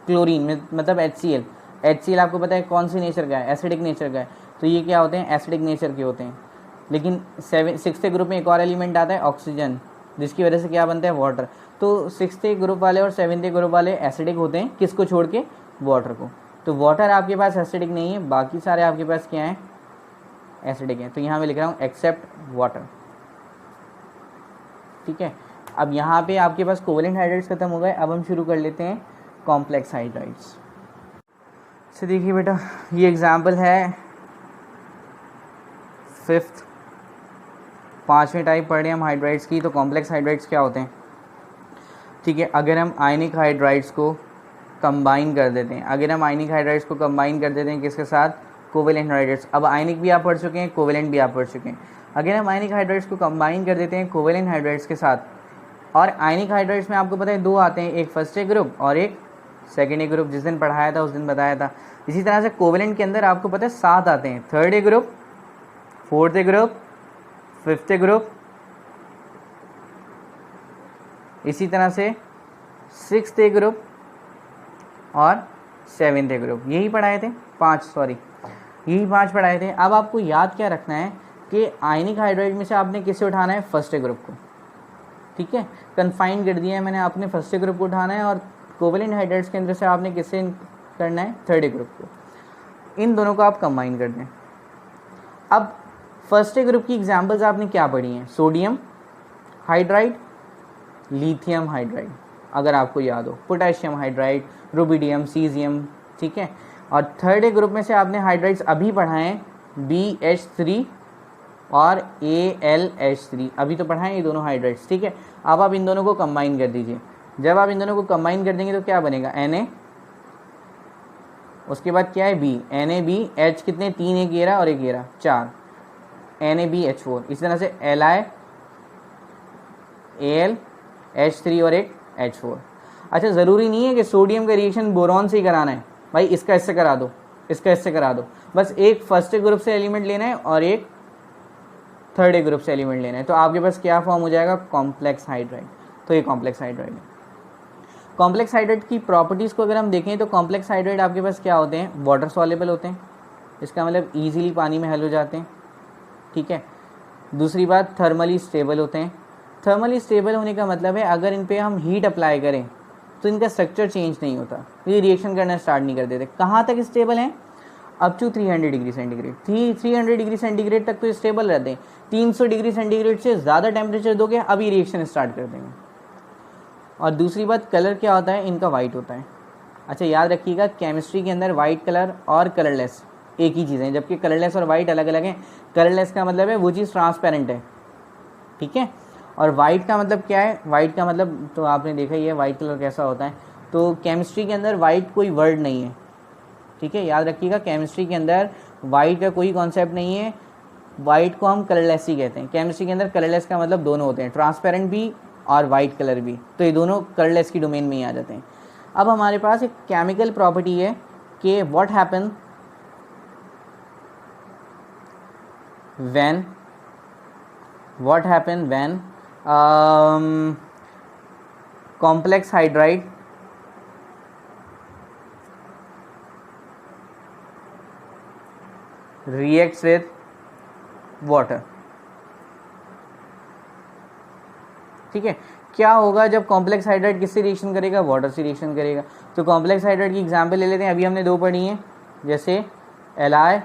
क्लोरीन, मतलब HCl आपको पता है कौन सी नेचर का है, एसिडिक नेचर का है, तो ये क्या होते हैं, एसिडिक नेचर के होते हैं। लेकिन 6th ग्रुप में एक और एलिमेंट आता है ऑक्सीजन, जिसकी वजह से क्या बनता है, वाटर। तो 6th ग्रुप वाले और 7th ग्रुप वाले एसिडिक होते हैं, किसको छोड़ के, वाटर को। तो वाटर आपके पास एसिडिक नहीं है, बाकी सारे आपके पास क्या है, एसिडिक है। तो यहाँ मैं लिख रहा हूँ एक्सेप्ट वाटर, ठीक है। अब यहाँ पे आपके पास कोवेलेंट हाइड्राइड्स खत्म हो गए, अब हम शुरू कर लेते हैं कॉम्प्लेक्स हाइड्राइड्स से। देखिए बेटा, ये एग्जाम्पल है 5वीं टाइप पढ़ रहे हैं हम हाइड्राइड्स की। तो कॉम्प्लेक्स हाइड्राइड्स क्या होते हैं, ठीक है। अगर हम आयनिक हाइड्राइड्स को कंबाइन कर देते हैं, किसके साथ, कोवेलेंट हाइड्राइड्स। अब आयनिक भी आप पढ़ चुके हैं, कोवेलेंट भी आप पढ़ चुके हैं। अगर हम आयनिक हाइड्राइड्स को कंबाइन कर देते हैं कोवेलेंट हाइड्राइड्स के साथ, और आयनिक हाइड्राइड्स में आपको पता है 2 आते हैं, एक 1st ग्रुप और एक 2nd ग्रुप, जिस दिन पढ़ाया था उस दिन बताया था। इसी तरह से कोवेलेंट के अंदर आपको पता है 7 आते हैं, 3rd group, 4th group, 5th group, इसी तरह से 6th ग्रुप और 7th ग्रुप। यही पढ़ाए थे 5 पढ़ाए थे। अब आपको याद क्या रखना है कि आयनिक हाइड्राइड में से आपने किसे उठाना है, 1st ग्रुप को, ठीक है। कन्फाइन कर दिया है मैंने, आपने 1st ग्रुप को उठाना है, और कोवेलेंट हाइड्राइड्स के अंदर से आपने किसे करना है, 3rd ग्रुप को। इन दोनों को आप कंबाइन कर दें। अब 1st ग्रुप की एग्जांपल्स आपने क्या पढ़ी हैं, सोडियम हाइड्राइड, लिथियम हाइड्राइड, अगर आपको याद हो, पोटेशियम हाइड्राइड, रुबिडियम, सीजियम, ठीक है। और 3rd ग्रुप में से आपने हाइड्राइड्स अभी पढ़ाए हैं, BH3 और AlH3, अभी तो पढ़ाएं ये दोनों हाइड्राइड्स, ठीक है। अब आप इन दोनों को कंबाइन कर दीजिए। जब आप इन दोनों को कंबाइन कर देंगे तो क्या बनेगा, Na, उसके बाद क्या है B, NaBH, कितने, 3 एक ये रहा और एक ये रहा, 4, NaBH4। इस तरह से Li, Al, H3 और एक H4। अच्छा, ज़रूरी नहीं है कि सोडियम का रिएक्शन बोरॉन से ही कराना है, भाई इसका इससे करा दो, इसका इससे करा दो, बस एक 1st ग्रुप से एलिमेंट लेना है और एक 3rd ग्रुप से एलिमेंट लेना है, तो आपके पास क्या फॉर्म हो जाएगा, कॉम्प्लेक्स हाइड्राइड। तो ये कॉम्प्लेक्स हाइड्राइड है। कॉम्प्लेक्स हाइड्राइड की प्रॉपर्टीज़ को अगर हम देखें तो कॉम्प्लेक्स हाइड्राइड आपके पास क्या होते हैं, वाटर सॉल्युबल होते हैं, इसका मतलब ईजिली पानी में हल हो जाते हैं, ठीक है। दूसरी बात, थर्मली स्टेबल होते हैं। थर्मली स्टेबल होने का मतलब है अगर इन पर हम हीट अप्लाई करें तो इनका स्ट्रक्चर चेंज नहीं होता, तो ये रिएक्शन करना स्टार्ट नहीं कर देते। कहाँ तक स्टेबल हैं, up to 300 degree centigrade. 300 degree centigrade तक तो स्टेबल रहते हैं। 300 डिग्री सेंटीग्रेड से ज़्यादा टेम्परेचर दोगे अभी रिएक्शन स्टार्ट कर देंगे। और दूसरी बात, कलर क्या होता है, इनका वाइट होता है। अच्छा याद रखिएगा, केमिस्ट्री के अंदर वाइट कलर और कलरलेस एक ही चीज़ है, जबकि कलरलेस और वाइट अलग अलग हैं। कलरलेस का मतलब है वो चीज़ ट्रांसपेरेंट है, ठीक है, और वाइट का मतलब क्या है, वाइट का मतलब तो आपने देखा ही है वाइट कलर कैसा होता है। तो केमिस्ट्री के अंदर वाइट कोई वर्ड नहीं है, ठीक है, याद रखिएगा, केमिस्ट्री के अंदर वाइट का कोई कॉन्सेप्ट नहीं है, वाइट को हम कलरलेस ही कहते हैं। केमिस्ट्री के अंदर कलरलेस का मतलब दोनों होते हैं, ट्रांसपेरेंट भी और वाइट कलर भी, तो ये दोनों कलरलेस की डोमेन में ही आ जाते हैं। अब हमारे पास एक केमिकल प्रॉपर्टी है कि what happen when complex hydride reacts with water, ठीक है। क्या होगा जब कॉम्प्लेक्स हाइड्राइड किससे रिएक्शन करेगा, वाटर से रिएक्शन करेगा। तो कॉम्प्लेक्स हाइड्राइड की एग्जांपल ले लेते हैं, अभी हमने दो पढ़ी हैं, जैसे LiAH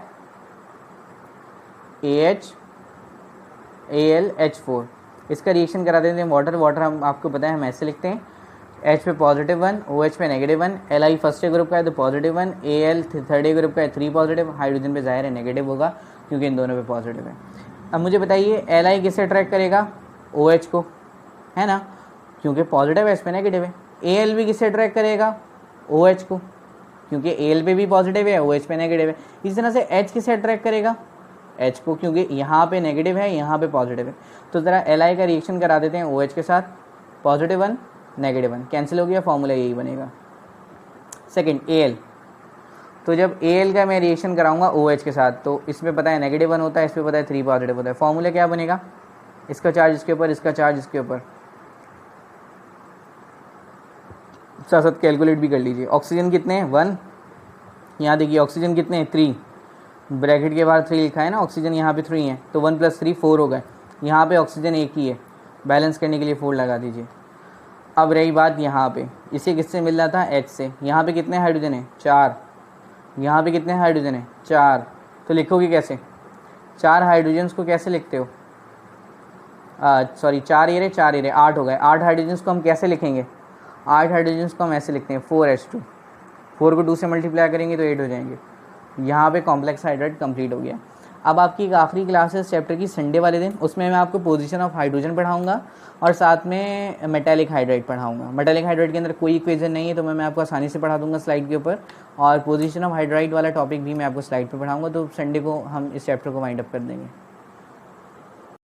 AlH4, इसका रिएक्शन करा देते हैं वाटर। वाटर हम आपको पता है हम ऐसे लिखते हैं, H पे +1, OH पे -1, Li फर्स्ट ए ग्रुप का है तो +1, Al थर्ड ए ग्रुप का है 3 पॉजिटिव, हाइड्रोजन पे जाहिर है नेगेटिव होगा क्योंकि इन दोनों पे पॉजिटिव है। अब मुझे बताइए Li किससे अट्रैक्ट करेगा, OH को, है ना, क्योंकि पॉजिटिव है, इस पे नेगेटिव है। Al भी किससे अट्रैक्ट करेगा, OH को, क्योंकि Al पे भी पॉजिटिव है, OH पे नेगेटिव है। इस तरह से H किससे अट्रैक्ट करेगा, H को, क्योंकि यहाँ पे नेगेटिव है, यहाँ पे पॉजिटिव है। तो ज़रा Li का रिएक्शन करा देते हैं OH के साथ, +1 -1 कैंसिल हो गया, फॉर्मूला यही बनेगा। सेकंड Al, तो जब Al का मैं रिएक्शन कराऊंगा OH के साथ, तो इसमें पता है -1 होता है, इस पर पता है 3 पॉजिटिव होता है। फॉर्मूला क्या बनेगा, इसका चार्ज इसके ऊपर, इसका चार्ज इसके ऊपर, साथ साथ कैलकुलेट भी कर लीजिए। ऑक्सीजन कितने हैं, 1, यहाँ देखिए ऑक्सीजन कितने हैं, 3, ब्रैकेट के बाहर 3 लिखा है ना, ऑक्सीजन यहाँ पे 3 है, तो 1 + 3 4 हो गए। यहाँ पे ऑक्सीजन एक ही है, बैलेंस करने के लिए 4 लगा दीजिए। अब रही बात यहाँ पे, इसे किससे मिल रहा था, H से। यहाँ पे कितने हाइड्रोजन है, 4, यहाँ पे कितने हाइड्रोजन है, 4, तो लिखोगे कैसे, 4 हाइड्रोजन्स को कैसे लिखते हो, सॉरी 4 ये रहे 4 ये रहे, 8 हो गए। 8 हाइड्रोजन्स को हम कैसे लिखेंगे, 8 हाइड्रोजन्स को हम ऐसे लिखते हैं 4H2, 4 को 2 से मल्टीप्लाई करेंगे तो 8 हो जाएंगे। यहाँ पे कॉम्प्लेक्स हाइड्राइड कंप्लीट हो गया। अब आपकी एक आखिरी क्लास है चैप्टर की संडे वाले दिन, उसमें मैं आपको पोजीशन ऑफ हाइड्रोजन पढ़ाऊंगा और साथ में मेटालिक हाइड्राइड पढ़ाऊंगा। मेटालिक हाइड्राइड के अंदर कोई इक्वेशन नहीं है तो मैं आपको आसानी से पढ़ा दूंगा स्लाइड के ऊपर, और पोजीशन ऑफ हाइड्राइड वाला टॉपिक भी मैं आपको स्लाइड पे पढ़ाऊंगा। तो संडे को हम इस चैप्टर को वाइंड अप कर देंगे।